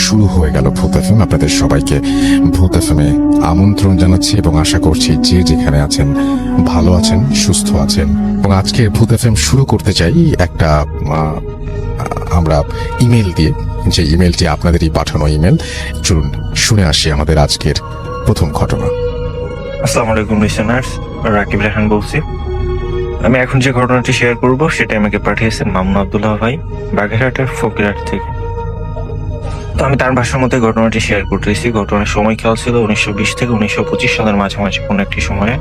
শুরু হয়ে গেল ভূত এফএম। আপনাদের সবাইকে ভূত এফএমে আমন্ত্রণ জানাচ্ছি এবং আশা করছি যে যেখানে আছেন ভালো আছেন, সুস্থ আছেন। এবং আজকে ভূত এফএম শুরু করতে চাই একটা আমরা ইমেল দিয়ে, যে ইমেলটি আপনাদেরই পাঠানো ইমেল। চলুন শুনে আসি আমাদের আজকের প্রথম ঘটনা। আসসালামু আলাইকুম লিসেনার্স, রাকিব রেহান বলছি। আমি এখন যে ঘটনাটি শেয়ার করব সেটা আমাকে পাঠিয়েছেন মামুন আব্দুল্লাহ ভাই, বাগেরহাটের ফকিরহাট থেকে। তো আমি তার ভাষার মধ্যে ঘটনাটি শেয়ার করতেছি। ঘটনার সময়কাল ছিল 1920 থেকে 1925 সালের মাঝামাঝি কোনো একটি সময়ে।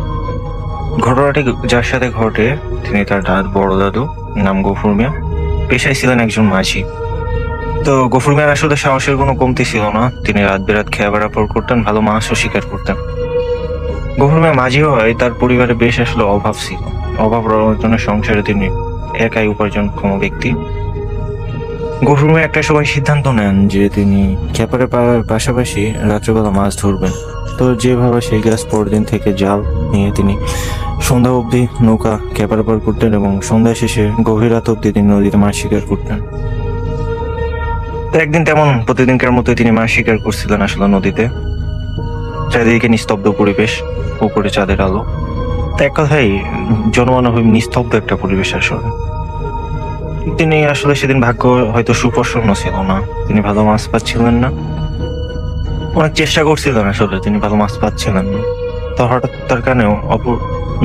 ঘটনাটি যার সাথে ঘটে তিনি তার বড় দাদু, নাম গফুর মিয়া, পেশায় ছিলেন একজন মাঝি। তো গফুর মিয়ার আসলে সাহসের কোনো কমতি ছিল না। তিনি রাত বেরাত খেয়া বেড়াপড় করতেন, ভালো মাছও শিকার করতেন। গফুর মিয়া মাঝি হয় তার পরিবারে বেশ আসলে অভাব ছিল। অভাব রজনের সংসারে তিনি একাই উপার্জনক্ষম ব্যক্তি। গফুর মিয়া একটা সময় সিদ্ধান্ত নেন যে তিনি খেপারে পাশাপাশি রাত্রেবেলা মাছ ধরবেন। তো যেভাবে সেই গাছ পরদিন থেকে জাল নিয়ে তিনি সন্ধ্যা অবধি নৌকা খেপারে পার করতেন এবং সন্ধ্যা শেষে গভীর রাত অবধি তিনি নদীতে মাছ শিকার করতেন। তো একদিন তেমন প্রতিদিনকার মতো তিনি মাছ শিকার করছিলেন আসলে নদীতে। চারিদিকে নিস্তব্ধ পরিবেশ, উপরে চাঁদের আলো। এক কথাই জনমানব নিস্তব্ধ একটা পরিবেশ আসলে। তিনি আসলে সেদিন ভাগ্য হয়তো সুপ্রসন্ন ছিল না, তিনি ভালো মাছ পাচ্ছিলেন না। অনেক চেষ্টা করছিলেন আসলে, তিনি ভালো মাছ পাচ্ছিলেন না। তো হঠাৎ তার কানেও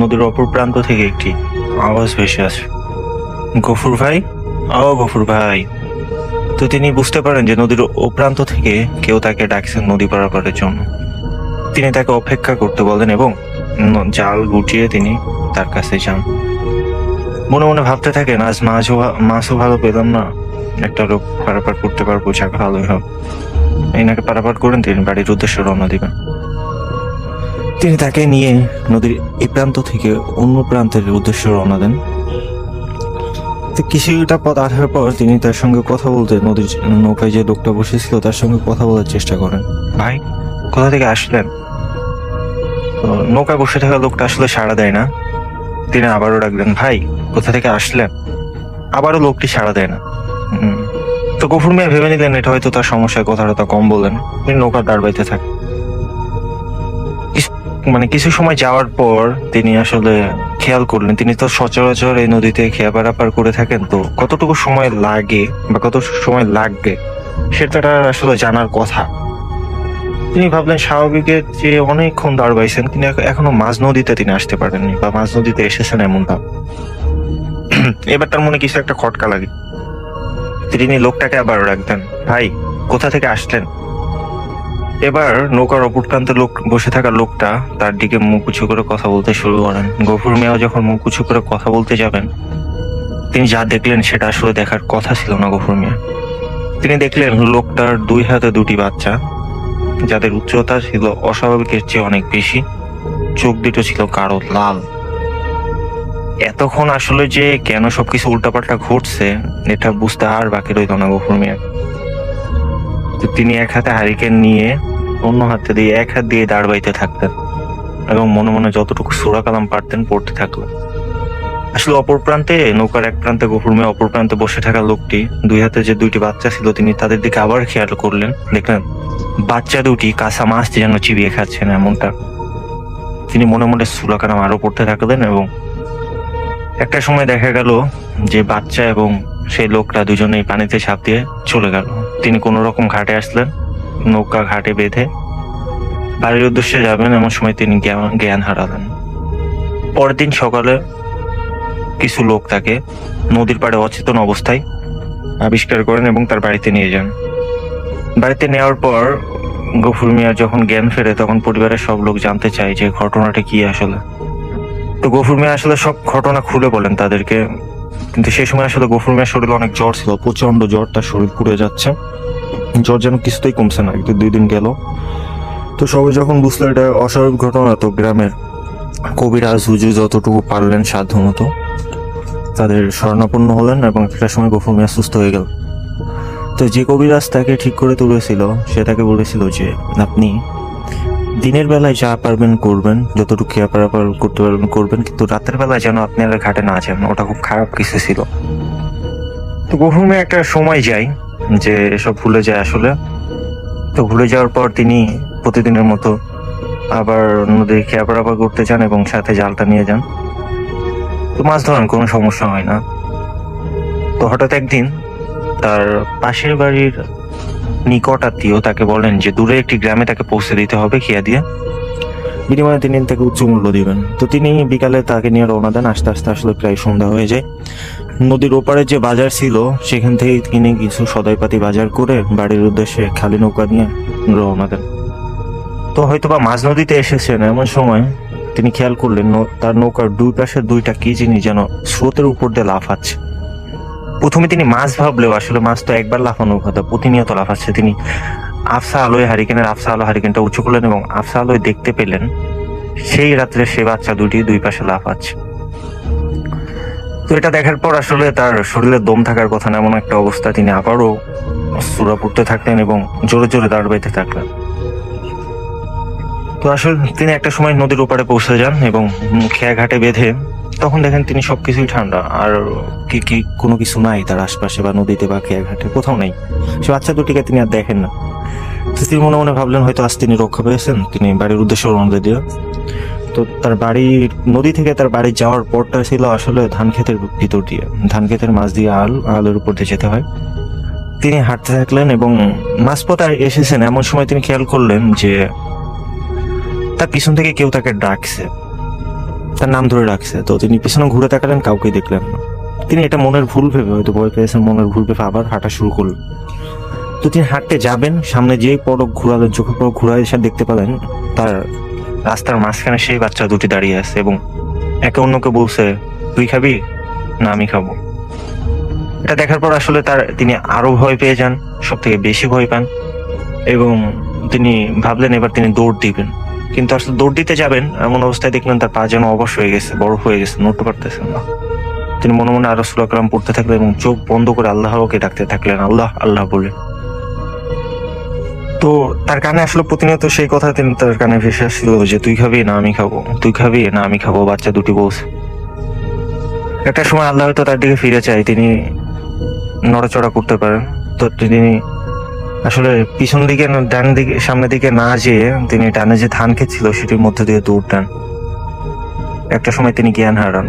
নদীর অপর প্রান্ত থেকে একটি আওয়াজ ভেসে আসে, গফুর ভাই, ও গফুর ভাই। তো তিনি বুঝতে পারেন যে নদীর ও প্রান্ত থেকে কেউ তাকে ডাকছেন নদী পারাপারের জন্য। তিনি তাকে অপেক্ষা করতে বলেন এবং জাল গুটিয়ে তিনি তার কাছে যান। মনে মনে ভাবতে থাকেন, আজ মাছও ভালো পেলাম না, একটা লোক পারাপার করতে পারবো, যাক ভালোই হবে। এনাকে পারাপার করেন তিনি বাড়ির উদ্দেশ্যে রওনা দিবেন। তিনি তাকে নিয়ে নদীর এই প্রান্ত থেকে অন্য প্রান্তের উদ্দেশ্যে রওনা দেন। কিছুটা পথ আসার পর তিনি তার সঙ্গে কথা বলতে, নদীর নৌকায় যে লোকটা বসেছিল তার সঙ্গে কথা বলার চেষ্টা করেন। ভাই, কোথা থেকে আসলেন? নৌকায় বসে থাকা লোকটা আসলে সাড়া দেয় না। তিনি আবারও ডাকলেন, ভাই, কোথা থেকে আসলেন? আবারও লোকটি সাড়া দেয় না। তো গফুর মিয়া ভেবে নিলেন এটা হয়তো তার সমস্যায়, কথাটা কম বললেন। তিনি নৌকা দাঁড় বাইতে থাকেন। কিছু সময় যাওয়ার পর তিনি আসলে খেয়াল করলেন, তিনি তো সচরাচর এই নদীতে খেয়া পারাপার করে থাকেন। তো কতটুকু সময় লাগে বা কত সময় লাগবে সেটা আসলে জানার কথা। তিনি ভাবলেন স্বাভাবিকের যে অনেকক্ষণ দাঁড় বাইছেন, তিনি এখনো মাঝ নদীতে তিনি আসতে পারেননি বা মাঝ নদীতে এসেছেন এমনটা। এবার তার মনে কিছু একটা খটকা লাগে। তিনি লোকটাকে আবার রাখতেন, ভাই, কোথা থেকে আসলেন? এবার নৌকার অপর প্রান্তে বসে থাকা লোকটা তার দিকে মুখ উঁচু করে কথা বলতে শুরু করেন। গফুর মিয়াও যখন মুখ উঁচু করে কথা বলতে যাবেন, তিনি যা দেখলেন সেটা আসলে দেখার কথা ছিল না গফুর মিয়া। তিনি দেখলেন লোকটার দুই হাতে দুটি বাচ্চা, যাদের উচ্চতা ছিল অস্বাভাবিকের চেয়ে অনেক বেশি। চোখ দুটো ছিল গাঢ় লাল। এতক্ষণ আসলে যে কেন সবকিছু উল্টাপাল্টা ঘটছে এটা বুঝতে আর বাকি রইল না গফুর মিয়া। তিনি এক হাতে হারিকেন নিয়ে অন্য হাতে দিয়ে এক হাত দিয়ে দাঁড় বাইতে থাকতেন এবং মনে মনে যতটুকু সূরা কালাম পারতেন পড়তে থাকলেন। আসলে অপর প্রান্তে, নৌকার এক প্রান্তে গফুর মিয়া, অপর প্রান্তে বসে থাকা লোকটি দুই হাতে যে দুইটি বাচ্চা ছিল তিনি তাদের দিকে আবার খেয়াল করলেন। দেখলেন বাচ্চা দুটি কাঁচা মাছ যেন চিবিয়ে খাচ্ছেন এমনটা। তিনি মনে মনে সূরা কালাম আরো পড়তে থাকলেন এবং একটা সময় দেখা গেল যে বাচ্চা এবং সেই লোকটা দুজনেই পানিতে ঝাঁপ দিয়ে চলে গেল। তিনি কোনো রকম ঘাটে আসলেন, নৌকা ঘাটে বেঁধে বাড়ির উদ্দেশ্যে যাবেন, এমন সময় তিনি জ্ঞান হারালেন। পরের দিন সকালে কিছু লোক তাকে নদীর পাড়ে অচেতন অবস্থায় আবিষ্কার করেন এবং তার বাড়িতে নিয়ে যান। বাড়িতে নেওয়ার পর গফুর মিয়ার যখন জ্ঞান ফেরে তখন পরিবারের সব লোক জানতে চায় যে ঘটনাটা কি আসলে। তো গফুর মিয়া আসলে সব ঘটনা খুলে বলেন তাদেরকে। কিন্তু সেই সময় আসলে গফুর মিয়ার শরীরে অনেক জ্বর ছিল, প্রচন্ড জ্বর, তার শরীর পুড়ে যাচ্ছে, জ্বর যেন কিছুতেই কমছে না। কিন্তু 2 দিন গেল। তো সবাই যখন বুঝলো এটা অস্বাভাবিক ঘটনা, তো গ্রামের কবিরাজ হুজুর যতটুকু পারলেন সাধ্য মতো তাদের শরণাপন্ন হলেন এবং একটা সময় গফুর মিয়া সুস্থ হয়ে গেল। তো যে কবিরাজ তাকে ঠিক করে তুলেছিল সে তাকে বলেছিল যে আপনি দিনের বেলায় যা পারবেন করবেন, যতটুকু খেয়া পারাপার করতে পারবেন করবেন, কিন্তু রাতের বেলায় যেন আপনি আর ঘাটে না যান, ওটা খুব খারাপ কিছু ছিল। তো গফুর মিয়া একটা সময় যায় যে এসব ভুলে যায় আসলে। তো ভুলে যাওয়ার পর তিনি প্রতিদিনের মতো আবার নদীর খেয়াপাড়াপা করতে যান এবং সাথে জালটা নিয়ে যান। তো মাছ ধরেন, কোনো সমস্যা হয় না। তো হঠাৎ একদিন তার পাশের বাড়ির নিকট আত্মীয় তাকে বলেন যে দূরে একটি গ্রামে তাকে পৌঁছে দিতে হবে খিয়া দিয়ে, বিনিময়ে তিনি তাকে উচ্চ মূল্য দিবেন। তো তিনি বিকালে তাকে নিয়ে রওনা দেন। আস্তে আস্তে আসলে প্রায় সন্ধ্যা হয়ে যায়। নদীর ওপারে যে বাজার ছিল সেখান থেকে তিনি কিছু সদাইপাতি বাজার করে বাড়ির উদ্দেশ্যে খালি নৌকা নিয়ে রওনা দেন। তো হয়তোবা মাঝ নদীতে এসেছেন, এমন সময় তিনি খেয়াল করলেন তার নৌকার দুই পাশে দুইটা কি জিনিস যেন স্রোতের উপর দিয়ে লাফাচ্ছে। প্রথমে তিনি মাছ ভাবলেও আসলে মাছ তো একবার লাফানোর কথা, প্রতিনিয়ত লাফাচ্ছে। তিনি আফসা আলোয় হারিকেনটা উঁচু করলেন এবং আফসা আলোয় দেখতে পেলেন সেই রাত্রে সে বাচ্চা দুটি দুই পাশে লাফাচ্ছে। তো এটা দেখার পর আসলে তার শরীরে দম থাকার কথা না, এমন একটা অবস্থা। তিনি আবারও সূরা পড়তে থাকলেন এবং জোরে জোরে দাঁড় বাইতে থাকলেন। তো আসলে তিনি একটা সময় নদীর ওপারে পৌঁছে যান এবং খেয়া ঘাটে বেঁধে তখন দেখেন তিনি সবকিছুই ঠান্ডা, আর কি কোনো কিছু নাই তার আশপাশে বা নদীতে বা খেয়া ঘাটে কোথাও নেই। সে বাচ্চা দুটিকে তিনি আর দেখেন না। তো তিনি মনে মনে ভাবলেন হয়তো আজ তিনি রক্ষা পেয়েছেন। তিনি বাড়ির উদ্দেশ্যে রওনা দিয়ে, তো তার বাড়ির নদী থেকে তার বাড়ি যাওয়ার পরটা ছিল আসলে ধান ক্ষেতের ভিতর দিয়ে, ধান ক্ষেতের মাছ দিয়ে আলের উপর দিয়ে যেতে হয়। তিনি হাঁটতে থাকলেন এবং মাঝপথে এসেছেন, এমন সময় তিনি খেয়াল করলেন যে তার পিছন থেকে কেউ তাকে ডাকছে, তার নাম ধরে ডাকছে। তো তিনি পিছনে ঘুরে তাকালেন, কাউকে দেখলেন না। তিনি এটা মনের ভুল ভেবে, হয়তো ভয় পেয়েছেন, মনের ভুল ভেবে আবার হাঁটা শুরু করলেন। তো তিনি হাঁটতে যাবেন, সামনে যেই পলক ঘুরালেন, চোখের পলক ঘুরাই এসে দেখতে পেলেন তার রাস্তার মাঝখানে সেই বাচ্চা দুটি দাঁড়িয়ে আছে এবং একে অন্যকে বলছে, তুই খাবি না আমি খাবো। এটা দেখার পর আসলে তিনি আরো ভয় পেয়ে যান, সব থেকে বেশি ভয় পান এবং তিনি ভাবলেন এবার তিনি দৌড় দিবেন। কিন্তু আসলে দৌড় দিতে যাবেন এমন অবস্থায় দেখলেন তার পা যেন অবশ হয়ে গেছে, বরফ হয়ে গেছে, নড়তে পারতেছেন না। তিনি মনে মনে আরো সূরা কালাম পড়তে থাকলেন এবং চোখ বন্ধ করে আল্লাহকে ডাকতে থাকলেন, আল্লাহ আল্লাহ বলে। তো তার কানে আসলে প্রতিনিয়ত সেই কথা তিনি তার কানে ভেসে আসছিল যে তুই খাবি না আমি খাবো, তুই খাবি না আমি খাবো, বাচ্চা দুটি বলছে। একটা সময় আল্লাহ হয়তো তার দিকে ফিরে চায়, তিনি নড়াচড়া করতে পারেন। তো তিনি আসলে পিছন দিকে ডান দিকে সামনের দিকে না যেয়ে তিনি ডানে যে ধান ক্ষেত ছিল সেটির মধ্যে দিয়ে দৌড় দেন। একটা সময় তিনি জ্ঞান হারান।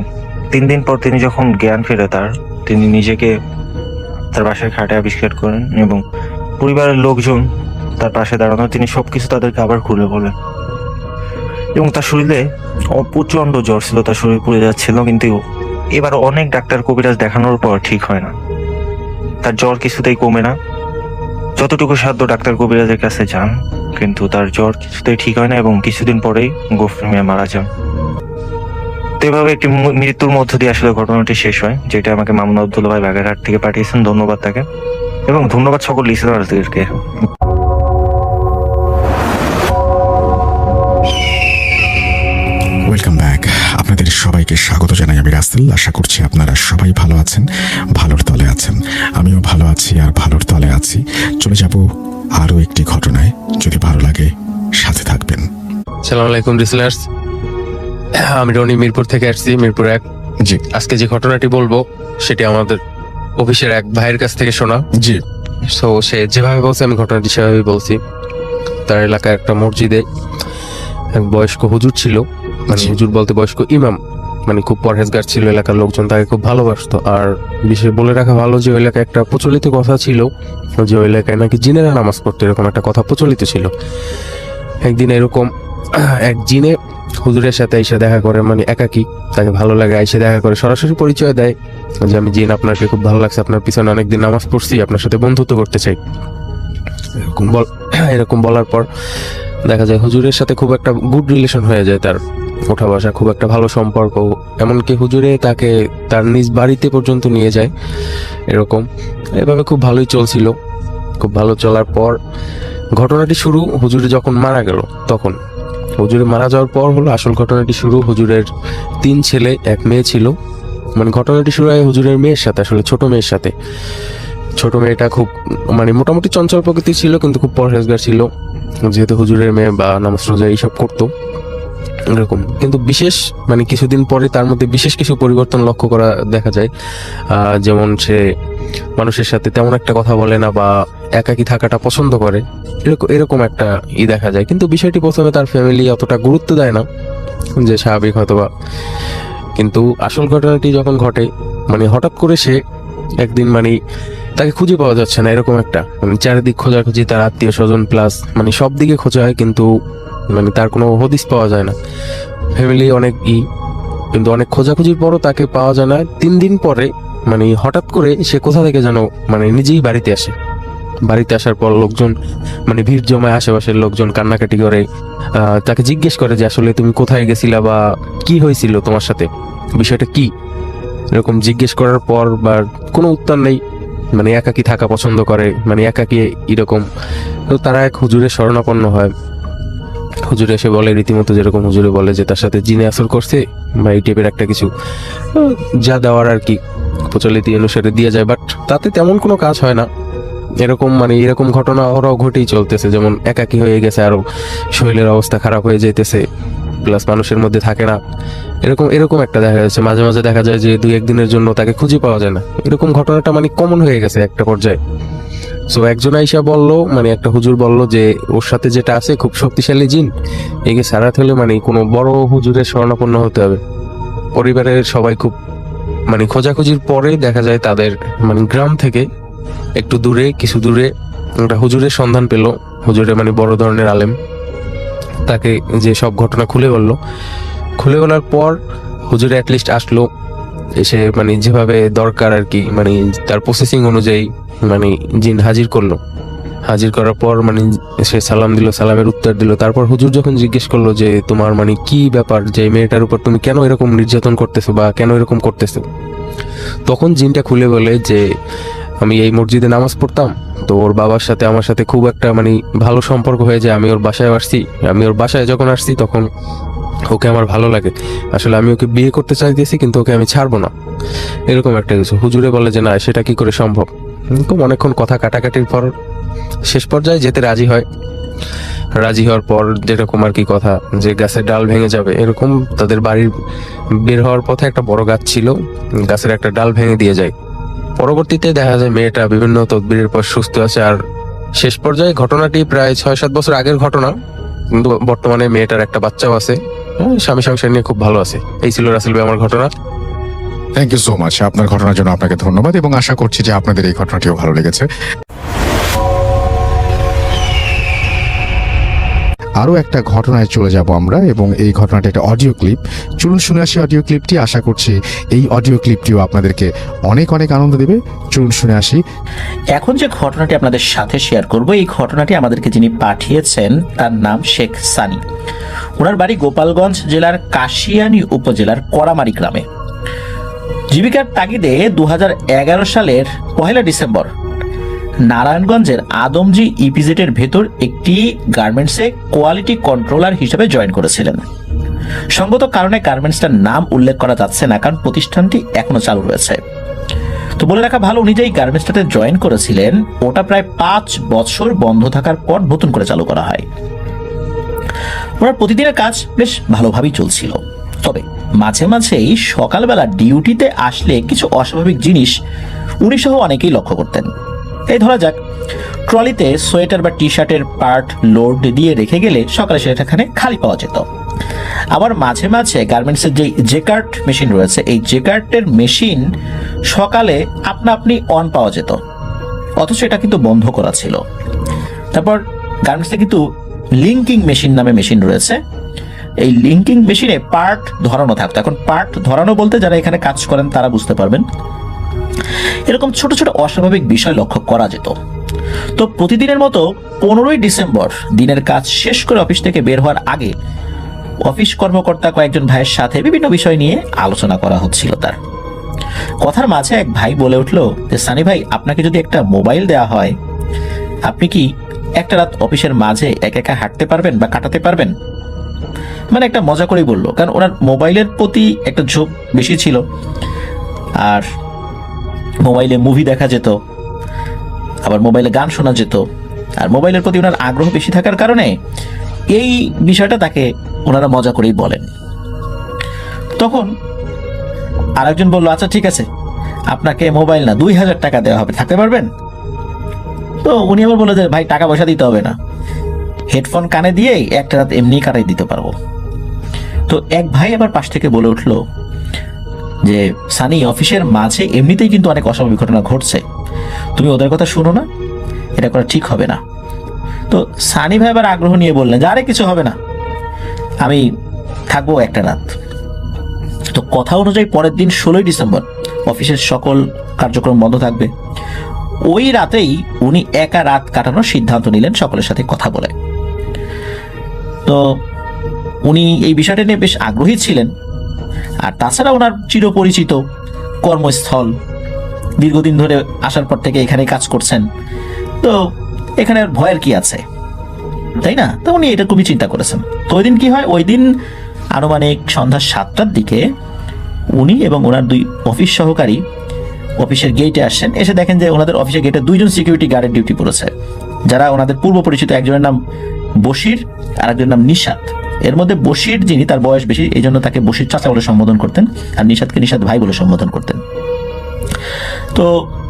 3 দিন পর তিনি যখন জ্ঞান ফেরে তিনি নিজেকে তার বাসায় খাটে আবিষ্কার করেন এবং পরিবারের লোকজন তার পাশে দাঁড়ানো, তিনি সবকিছু তাদেরকে আবার খুলে বলেন। এবং তার শরীরে প্রচন্ড জ্বর ছিল, তার শরীর পুড়ে যাচ্ছিল, কিন্তু এবার অনেক ডাক্তার কবিরাজ দেখানোর পর ঠিক হয় না, তার জ্বর কিছুতেই কমে না। যতটুকু সাধ্য ডাক্তার কবিরাজের কাছে যান, কিন্তু তার জ্বর কিছুতেই ঠিক হয় না এবং কিছুদিন পরেই গফুর মিয়া মারা যান। তো এভাবে একটি মৃত্যুর মধ্য দিয়ে আসলে ঘটনাটি শেষ হয়, যেটা আমাকে মামুন আব্দুল্লাহ ভাই বাগেরহাট থেকে পাঠিয়েছেন। ধন্যবাদ তাকে এবং ধন্যবাদ সকল লিসেনারদেরকে। Welcome back. আপনাদের সবাইকে স্বাগত জানাই আমি রাসেল। আশা করছি আপনারা সবাই ভালো আছেন, ভালোর তলে আছেন। আমিও ভালো আছি আর ভালোর তলে আছি। চলে যাব আরো একটি ঘটনায়, যদি ভালো লাগে সাথে থাকবেন। আসসালামু আলাইকুম লিসেনার্স, আমি রনি মিরপুর থেকে আসছি, মিরপুর 1। জি আজকে যে ঘটনাটি বলবো সেটি আমাদের অফিসের এক ভাইয়ের কাছ থেকে শোনা। জি। সো সে যেভাবে বলছে আমি ঘটনাটি সেভাবেই বলছি। তার এলাকায় একটা মসজিদে এক বয়স্ক হুজুর ছিল, মানে হুজুর বলতে বয়স্ক ইমাম, মানে খুব পরহেজগার ছিল। এলাকার লোকজন তাকে খুব ভালোবাসতো। আর বিশেষ বলে রাখা ভালো যে ওই এলাকায় একটা প্রচলিত কথা ছিল যে ওই এলাকায় নাকি জিনেরা নামাজ পড়তো, এরকম একটা কথা প্রচলিত ছিল। একদিন এরকম এক জিনে হুজুরের সাথে এসে দেখা করে, মানে একাকি, তাকে ভালো লাগে, এসে দেখা করে, সরাসরি পরিচয় দেয় যে আমি জিন, আপনাকে খুব ভালো লাগছে, আপনার পিছনে অনেকদিন নামাজ পড়ছি, আপনার সাথে বন্ধুত্ব করতে চাই। এরকম বলার পর দেখা যায় হুজুরের সাথে খুব একটা গুড রিলেশন হয়ে যায়, তার ওঠা বসা, খুব একটা ভালো সম্পর্ক। এমনকি হুজুরে তাকে তার নিজ বাড়িতে পর্যন্ত নিয়ে যায়। এরকম এভাবে খুব ভালোই চলছিল। খুব ভালো চলার পর ঘটনাটি শুরু হুজুরে যখন মারা গেল, তখন হুজুরে মারা যাওয়ার পর হলো আসল ঘটনাটি শুরু। হুজুরের 3 ছেলে 1 মেয়ে ছিল। মানে ঘটনাটি শুরু হয় হুজুরের মেয়ের সাথে, আসলে ছোট মেয়ের সাথে। ছোট মেয়েটা খুব মানে মোটামুটি চঞ্চল প্রকৃতির ছিল, কিন্তু খুব পরহেজগার ছিল, যেহেতু হুজুরের মেয়ে বা নামাজ রোজা এইসব করতো। এরকম। কিন্তু বিশেষ মানে কিছুদিন পরে তার মধ্যে বিশেষ কিছু পরিবর্তন লক্ষ্য করা দেখা যায়। যেমন সে মানুষের সাথে তেমন একটা কথা বলে না বা একাকী থাকাটা পছন্দ করে, এরকম একটা দেখা যায়। কিন্তু বিষয়টি প্রথমে তার ফ্যামিলি অতটা গুরুত্ব দেয় না, যে স্বাভাবিক হয়তোবা। কিন্তু আসল ঘটনাটি যখন ঘটে, মানে হঠাৎ করে সে একদিন মানে তাকে খুঁজে পাওয়া যাচ্ছে না, এরকম একটা মানে চারিদিক খোঁজাখুঁজি, তার আত্মীয় স্বজন প্লাস মানে সব দিকে খোঁজা হয়, কিন্তু মানে তার কোনো হদিস পাওয়া যায় না। ফ্যামিলি অনেক কিন্তু অনেক খোঁজাখুঁজির পরও তাকে পাওয়া যায় না। 3 দিন পরে মানে হঠাৎ করে সে কোথা থেকে যেন মানে নিজেই বাড়িতে আসে। বাড়িতে আসার পর লোকজন মানে ভিড় জমায়, আশেপাশের লোকজন কান্নাকাটি করে, তাকে জিজ্ঞেস করে যে আসলে তুমি কোথায় গেছিলা বা কি হয়েছিল তোমার সাথে, বিষয়টা কি। এরকম জিজ্ঞেস করার পর বা কোনো উত্তর নেই, মানে একাকী থাকা পছন্দ করে, মানে একাকী এরকম। তো তারা এক হুজুরের শরণাপন্ন হয়। হুজুরে এসে বলে রীতিমতো, যেরকম হুজুরে বলে যে তার সাথে জিনে আসর করছে বা এই টাইপের একটা কিছু, যা দেওয়ার আর কি প্রচলিত অনুসারে দিয়ে যায়। বাট তাতে তেমন কোনো কাজ হয় না। এরকম ঘটনা ওরাও ঘটেই চলতেছে। যেমন একাকী হয়ে গেছে, আরো শরীরের অবস্থা খারাপ হয়ে যাইতেছে, প্লাস মানুষের মধ্যে থাকে না, এরকম একটা দেখা যাচ্ছে। মাঝে মাঝে দেখা যায় যে 2-1 দিনের জন্য তাকে খুঁজে পাওয়া যায় না। এরকম ঘটনাটা মানে কমন হয়ে গেছে একটা পর্যায়ে। সো একজন আইসা বললো, মানে একটা হুজুর বললো যে ওর সাথে যেটা আছে খুব শক্তিশালী জিন, একে সারাতে হলে মানে কোনো বড় হুজুরের শরণাপন্ন হতে হবে। পরিবারের সবাই খুব মানে খোঁজাখুঁজির পরে দেখা যায় তাদের মানে গ্রাম থেকে একটু দূরে, কিছু দূরে একটা হুজুরের সন্ধান পেল। হুজুরে মানে বড় ধরনের আলেম, তাকে যে সব ঘটনা খুলে বলার পর হুজুরে অ্যাটলিস্ট আসলো, এসে মানে যেভাবে দরকার আর কি, মানে তার প্রসেসিং অনুযায়ী মানে জিন হাজির করলো। হাজির করার পর মানে সে সালাম দিল, সালামের উত্তর দিল। তারপর হুজুর যখন জিজ্ঞেস করলো যে তোমার মানে কি ব্যাপার, যে মেয়েটার উপর তুমি কেন এরকম নির্যাতন করতেছো বা কেন এরকম করতেছো, তখন জিনটা খুলে বলে যে আমি এই মসজিদে নামাজ পড়তাম, তো ওর বাবার সাথে আমার সাথে খুব একটা মানে ভালো সম্পর্ক হয়ে যায়। আমি ওর বাসায় যখন আসছি তখন ওকে আমার ভালো লাগে, আসলে আমি ওকে বিয়ে করতে চাইতেছি, কিন্তু ওকে আমি ছাড়বো না, এরকম একটা কিছু। হুজুরে বলে যে না, সেটা কি করে সম্ভব। এরকম অনেকক্ষণ কথা কাটাকাটির পর শেষ পর্যায়ে যেতে রাজি হয়। রাজি হওয়ার পর যেরকম আর কি কথা, যে গাছের ডাল ভেঙে যাবে, এরকম তাদের বাড়ির বের হওয়ার পথে একটা বড় গাছ ছিল, গাছের একটা ডাল ভেঙে দিয়ে যায়। পরবর্তীতে দেখা যায় মেয়েটা বিভিন্ন তদবিরের পর সুস্থ আছে। আর শেষ পর্যায়ে ঘটনাটি প্রায় 6-7 বছর আগের ঘটনা, কিন্তু বর্তমানে মেয়েটার একটা বাচ্চাও আছে, স্বামী সংসার নিয়ে খুব ভালো আছে। এই ছিল রাসেল ভাই আমার ঘটনা। Thank you so much. আপনার ঘটনার জন্য আপনাকে ধন্যবাদ এবং আশা করছি যে আপনাদের এই ঘটনাটিও ভালো লেগেছে। আরো একটা ঘটনায় চলে যাব আমরা, এবং এই ঘটনাটা একটা অডিও ক্লিপ। চলুন শুনে আসি অডিও ক্লিপটি। আশা করছি এই অডিও ক্লিপটিও আপনাদেরকে অনেক অনেক আনন্দ দেবে। চলুন শুনে আসি। এখন যে ঘটনাটি আপনাদের সাথে শেয়ার করব, এই ঘটনাটি আমাদেরকে যিনি পাঠিয়েছেন তার নাম শেখ সানি। ওনার বাড়ি গোপালগঞ্জ জেলার কাশিয়ানী উপজেলার করামারি গ্রামে। জীবিকার তাগিদে 2011 সালের 1 ডিসেম্বর নারায়ণগঞ্জের আদমজি ইপিজেটের ভেতর একটি গার্মেন্টসে কোয়ালিটি কন্ট্রোলার হিসেবে জয়েন করেছিলেন। সঙ্গত কারণে গার্মেন্টসটার নাম উল্লেখ করা যাচ্ছে না, কারণ প্রতিষ্ঠানটি এখনো চালু রয়েছে। তো বলে রাখা ভালো, উনি যেই গার্মেন্টসটাতে জয়েন করেছিলেন ওটা প্রায় 5 বছর বন্ধ থাকার পর নতুন করে চালু করা হয়। ওনার প্রতিদিনের কাজ বেশ ভালোভাবেই চলছিল, তবে মাঝে মাঝেই সকালবেলা ডিউটিতে আসলে কিছু অস্বাভাবিক জিনিস উনি সহ অনেকেই লক্ষ্য করতেন। এই ধরা যাক, ট্রলিতে সোয়েটার বা টি শার্টের পার্ট লোড দিয়ে রেখে গেলে সকালে সেখানে খালি পাওয়া যেত। আবার মাঝে মাঝে গার্মেন্টসের যে জেকার্ট মেশিন রয়েছে, এই জেকার্টের মেশিন সকালে আপনা আপনি অন পাওয়া যেত, অথচ এটা কিন্তু বন্ধ করা ছিল। তারপর গার্মেন্টসে কিন্তু লিঙ্কিং মেশিন নামে মেশিন রয়েছে, এই লিঙ্কিং মেশিনে পার্ট ধরানো থাকতো। এখন পার্ট ধরানো বলতে যারা এখানে কাজ করেন তারা বুঝতে পারবেন। এরকম ছোট ছোট অস্বাভাবিক বিষয় লক্ষ্য করা যেত। তো প্রতিদিনের মতো 15 ডিসেম্বর দিনের কাজ শেষ করে অফিস থেকে বের হওয়ার আগে অফিস কর্মকর্তা কয়েকজন ভাইয়ের সাথে বিভিন্ন বিষয় নিয়ে আলোচনা করা হচ্ছিল। তার কথার মাঝে এক ভাই বলে উঠলো যে সানি ভাই, আপনাকে যদি একটা মোবাইল দেওয়া হয়, আপনি কি একটা রাত অফিসের মাঝে একা একা হাঁটতে পারবেন বা কাটাতে পারবেন? মানে একটা মজা করেই বললো, কারণ ওনার মোবাইলের প্রতি একটা ঝোঁক বেশি ছিল, আর মোবাইলে মুভি দেখা যেত, আবার মোবাইলে গান শোনা যেত, আর মোবাইলের প্রতি ওনার আগ্রহ বেশি থাকার কারণে এই বিষয়টা তাকে ওনারা মজা করেই বলেন। তখন আরেকজন বলল, আচ্ছা ঠিক আছে, আপনাকে মোবাইল না 2000 টাকা দেওয়া হবে, থাকতে পারবেন? তো উনি আবার বললো যে ভাই টাকা পয়সা দিতে হবে না, হেডফোন কানে দিয়ে একটা রাত এমনি কাটাই দিতে পারবো। তো এক ভাই আবার পাশ থেকে বলে উঠলো যে সানি, অফিসের মাঝে এমনিতেই কিন্তু অনেক অস্বাভাবিক ঘটনা ঘটছে, তুমি ওদের কথা শুনো না, এটা করা ঠিক হবে না। তো সানি ভাই আবার আগ্রহ নিয়ে বললেন যে আরে কিছু হবে না, আমি থাকবো একটা রাত। তো কথা অনুযায়ী পরের দিন 16ই ডিসেম্বর অফিসের সকল কার্যক্রম বন্ধ থাকবে। ওই রাতেই উনি একা রাত কাটানোর সিদ্ধান্ত নিলেন সকলের সাথে কথা বলে। তো উনি এই বিষয়টা নিয়ে বেশ আগ্রহী ছিলেন। আর তাছাড়া ওনার চিরপরিচিত কর্মস্থল, দীর্ঘদিন ধরে আসার পর থেকে এখানে কাজ করছেন, তো এখানে আর ভয়ের কি আছে, তাই না? তো উনি এটা খুবই চিন্তা করেছেন। তো ওই দিন কি হয়, ওই দিন আনুমানিক সন্ধ্যা 7টার দিকে উনি এবং ওনার 2 অফিস সহকারী অফিসের গেটে আসেন। এসে দেখেন যে ওনাদের অফিসের গেটে 2জন সিকিউরিটি গার্ডের ডিউটি পড়েছে, যারা ওনাদের পূর্ব পরিচিত। একজনের নাম বশির আর একজনের নাম নিশাত। এর মধ্যে বশির যিনি, তার বয়স বেশি, এই জন্য তাকে বশির চাচা বলে সম্বোধন করতেন, আর নিশাতকে নিশাত ভাই বলে সম্বোধন করতেন। তো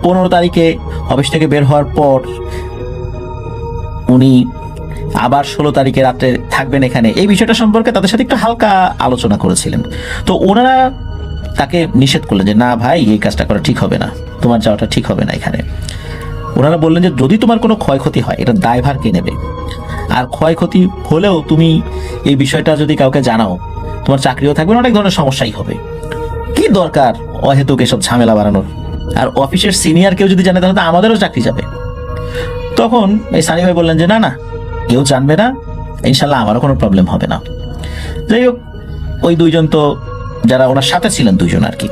15 তারিখে অফিস থেকে বের হওয়ার পর উনি আবার 16 তারিখে রাত্রে থাকবেন এখানে, এই বিষয়টা সম্পর্কে তাদের সাথে একটু হালকা আলোচনা করেছিলেন। তো ওনারা তাকে নিষেধ করলেন যে না ভাই, এই কাজটা করা ঠিক হবে না, তোমার যাওয়াটা ঠিক হবে না এখানে। ওনারা বললেন যে যদি তোমার কোনো ক্ষয়ক্ষতি হয়, এটা দায়ভার কে নেবে? আর ক্ষয়ক্ষতি হলেও তুমি এই বিষয়টা যদি কাউকে জানাও, তোমার চাকরিও থাকবে না, অনেক ধরনের সমস্যাই হবে। কি দরকার অহেতুক এসব ঝামেলা বাড়ানোর? আর অফিসের সিনিয়র কেউ যদি জানে তাহলে তো আমাদেরও চাকরি যাবে। তখন এই সানি ভাই বললেন যে না না, কেউ জানবে না, ইনশাল্লাহ আমারও কোনো প্রবলেম হবে না। যাই হোক, ওই 2জন তো যারা ওনার সাথে ছিলেন, 2জন আর কি,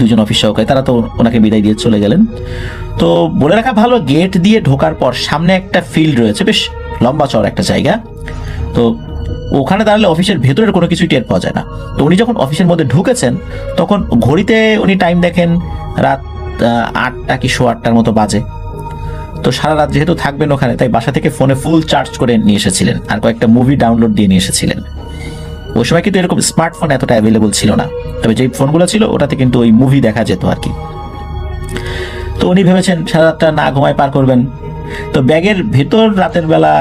2জন অফিস সহকারী, তারা তো ওনাকে বিদায় দিয়ে চলে গেলেন। তো বলে রাখা ভালো, গেট দিয়ে ঢোকার পর সামনে একটা ফিল্ড রয়েছে, বেশ লম্বা চওড়া একটা জায়গা। তো ওখানে দাঁড়ালে অফিসের ভেতরের কোনো কিছুই টের পাওয়া যায় না। তো উনি যখন অফিসের মধ্যে ঢুকেছেন, তখন ঘড়িতে উনি টাইম দেখেন রাত 8টা কি 8:15 মতো বাজে। তো সারা রাত যেহেতু থাকবেন ওখানে, তাই বাসা থেকে ফোনে ফুল চার্জ করে নিয়ে এসেছিলেন, আর কয়েকটা মুভি ডাউনলোড দিয়ে নিয়ে এসেছিলেন। ওই সময় কিন্তু এরকম স্মার্টফোন এতটা অ্যাভেলেবল ছিল না, তবে যে ফোনগুলো ছিল ওটাতে কিন্তু ওই মুভি দেখা যেত আর কি। তো উনি ভেবেছেন সারা রাতটা না ঘুমায় পার করবেন। তো ব্যাগের ভেতর রাতের বেলা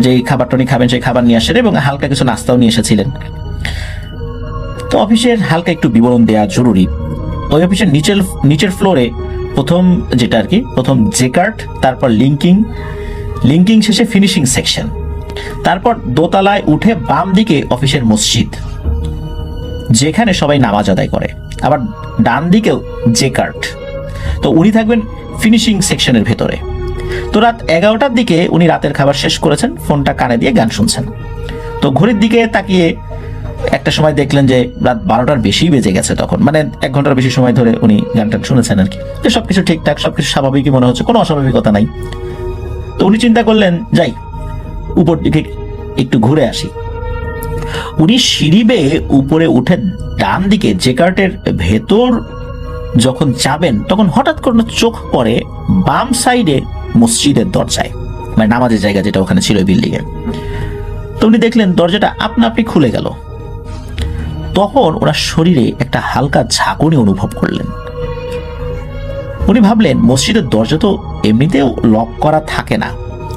যেই খাবারটা উনি খাবেন সেই খাবার নিয়ে আসেন, এবং হালকা কিছু নাস্তাও নিয়ে এসেছিলেন। তো অফিসের হালকা একটু বিবরণ দেওয়া জরুরি। ওই অফিসের নিচের ফ্লোরে প্রথম যেটা আর কি, প্রথম জেকার্ট, তারপর লিঙ্কিং শেষে ফিনিশিং সেকশন, তারপর দোতলায় উঠে বাম দিকে অফিসের মসজিদ, যেখানে সবাই নামাজ আদায় করে, আবার ডান দিকেও জেকার্ট। তো উনি থাকবেন ফিনিশিং সেকশনের ভেতরে। তো রাত 11টার দিকে উনি রাতের খাবার শেষ করেছেন, ফোনটা কানে দিয়ে গান শুনছেন। তো ঘড়ির দিকে তাকিয়ে একটা সময় দেখলেন যে রাত 12টার বেশি বেজে গেছে। তখন মানে 1 ঘন্টার বেশি সময় ধরে উনি গানটা শুনেছেন আর কি। তো সবকিছু ঠিকঠাক, সবকিছু স্বাভাবিকই মনে হচ্ছে, কোনো অস্বাভাবিকতা নাই। তো উনি চিন্তা করলেন যাই উপর দিকে একটু ঘুরে আসি। উনি সিঁড়ি বেয়ে উপরে উঠে ডান দিকে জেকার্টের ভেতর যখন যাবেন, তখন হঠাৎ করে চোখ পড়ে বাম সাইডে মসজিদের দরজায়, মানে নামাজের জায়গা যেটা ওখানে ছিল বিল্ডিং এর। তো উনি দেখলেন দরজাটা আপনা আপনি খুলে গেল। তখন ওনার শরীরে একটা হালকা ঝাঁকুনি অনুভব করলেন। উনি ভাবলেন মসজিদের দরজা তো এমনিতেও লক করা থাকে না,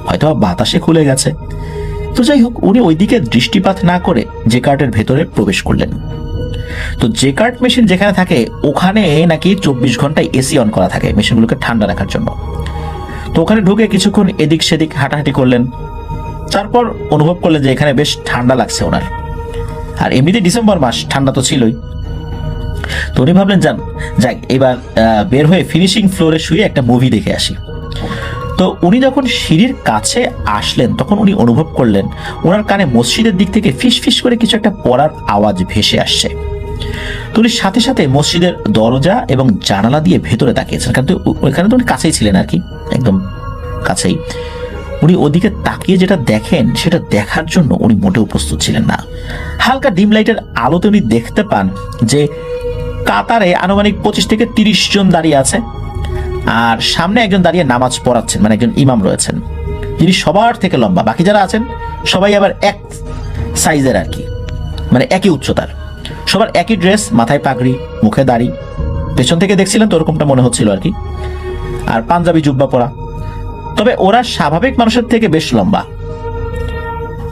হয়তো বাতাসে খুলে গেছে। তো যাই হোক, উনি ওইদিকে দৃষ্টিপাত না করে জেকার্টের ভেতরে প্রবেশ করলেন। তো জেকার্ট মেশিন যেখানে থাকে ওখানে নাকি 24 ঘন্টায় এসি অন করা থাকে মেশিনগুলোকে ঠান্ডা রাখার জন্য। তো ওখানে ঢুকে কিছুক্ষণ এদিক সেদিক হাঁটাহাঁটি করলেন, তারপর অনুভব করলেন যে এখানে বেশ ঠান্ডা লাগছে ওনার। আর এমনিতে ডিসেম্বর মাস, ঠান্ডা তো ছিলই। তো উনি ভাবলেন যাক এবার বের হয়ে ফিনিশিং ফ্লোরে শুয়ে একটা মুভি দেখে আসি। তো উনি যখন সিঁড়ির কাছে আসলেন, তখন উনি অনুভব করলেন ওনার কানে মসজিদের দিক থেকে ফিস ফিস করে কিছু একটা পড়ার আওয়াজ ভেসে আসছে। তো উনি সাথে সাথে মসজিদের দরজা এবং জানালা দিয়ে ভেতরে তাকিয়েছেন, কারণ ওইখানে তো উনি কাছেই ছিলেন আর কি, একদম কাছেই। উনি ওদিকে তাকিয়ে যেটা দেখেন সেটা দেখার জন্য উনি মোটেও প্রস্তুত ছিলেন না। হালকা ডিম লাইটের আলোতে উনি দেখতে পান যে কাতারে আনুমানিক 25 থেকে 30 জন দাঁড়িয়ে আছে, আর সামনে একজন দাঁড়িয়ে নামাজ পড়াচ্ছেন, মানে একজন ইমাম রয়েছেন, যিনি সবার থেকে লম্বা। বাকি যারা আছেন সবাই আবার এক সাইজের আর কি, মানে একই উচ্চতার, সবার একই ড্রেস, মাথায় পাগড়ি, মুখে দাড়ি, পেছন থেকে দেখছিলেন তো ওরকমটা মনে হচ্ছিল আর কি, আর পাঞ্জাবি জুব্বা পরা। তবে ওরা স্বাভাবিক মানুষের থেকে বেশ লম্বা।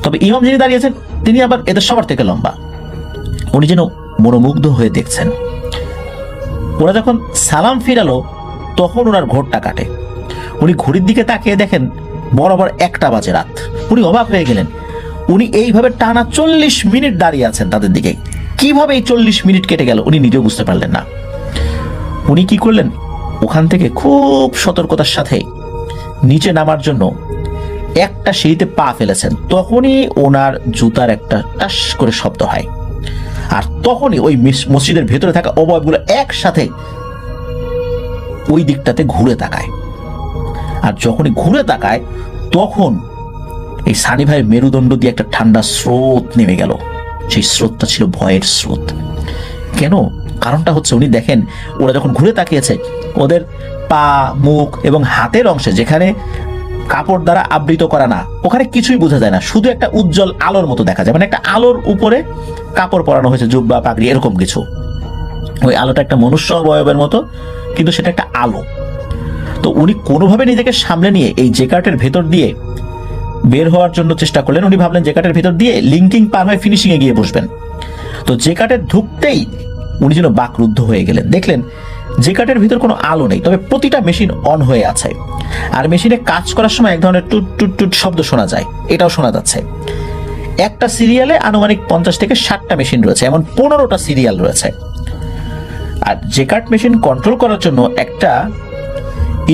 তবে ইমাম যিনি দাঁড়িয়েছেন তিনি আবার এদের সবার থেকে লম্বা। উনি যেন মনোমুগ্ধ হয়ে দেখছেন। ওরা যখন সালাম ফিরালো তখন ওনার ঘোরটা কাটে। উনি ঘড়ির দিকে তাকিয়ে দেখেন বরাবর 1টা বাজে রাত। উনি অবাক হয়ে গেলেন। উনি এইভাবে টানা 40 মিনিট দাঁড়িয়ে আছেন তাদের দিকে। কিভাবে এই 40 মিনিট কেটে গেল উনি নিজেও বুঝতে পারলেন না। উনি কি করলেন, ওখান থেকে খুব সতর্কতার সাথে নিচে নামার জন্য একটা সিঁড়িতে পা ফেলেছেন। তখনই ওনার জুতার একটা টাস করে শব্দ হয়, আর তখনই ওই মসজিদের ভেতরে থাকা অবয়বগুলো একসাথে ওই দিকটাতে ঘুরে তাকায়। আর যখনই ঘুরে তাকায় তখন এই সানি ভাইয়ের মেরুদণ্ড দিয়ে একটা ঠান্ডা স্রোত নেমে গেল। সেই স্রোতটা ছিল ভয়ের স্রোত। কেন? কারণটা হচ্ছে উনি দেখেন ওরা যখন ঘুরে তাকিয়েছে ওদের পা, মুখ এবং হাতের অংশে যেখানে কাপড় দ্বারা আবৃত করা না, ওখানে কিছুই বোঝা যায় না, শুধু একটা উজ্জ্বল আলোর মতো দেখা যায়, মানে একটা আলোর উপরে কাপড় পরানো হয়েছে, জুব্বা, পাগড়ি, এরকম কিছু। ওই আলোটা একটা মনুষ্য অবয়বের মতো, কিন্তু সেটা একটা আলো। তো উনি কোনোভাবে নিজেকে সামলে নিয়ে এই জেকার্টের ভেতর দিয়ে বের হওয়ার জন্য চেষ্টা করলেন। উনি ভাবলেন জেকার্টের ভেতর দিয়ে লিঙ্কিং পার হয়ে ফিনিশিং এ গিয়ে বসবেন। তো জেকার্টের ঢুকতেই উনি যেন বাকরুদ্ধ হয়ে গেলেন। দেখলেন জেকার্টের ভিতর কোনো আলো নেই, তবে প্রতিটা মেশিন অন হয়ে আছে। আর মেশিনে কাজ করার সময় এক ধরনের টুট টুট টুট শব্দ শোনা যায়, এটাও শোনা যাচ্ছে। একটা সিরিয়ালে আনুমানিক 50 থেকে 60টা মেশিন রয়েছে, এমন 15টা সিরিয়াল রয়েছে। আর জেকার্ট মেশিন কন্ট্রোল করার জন্য একটা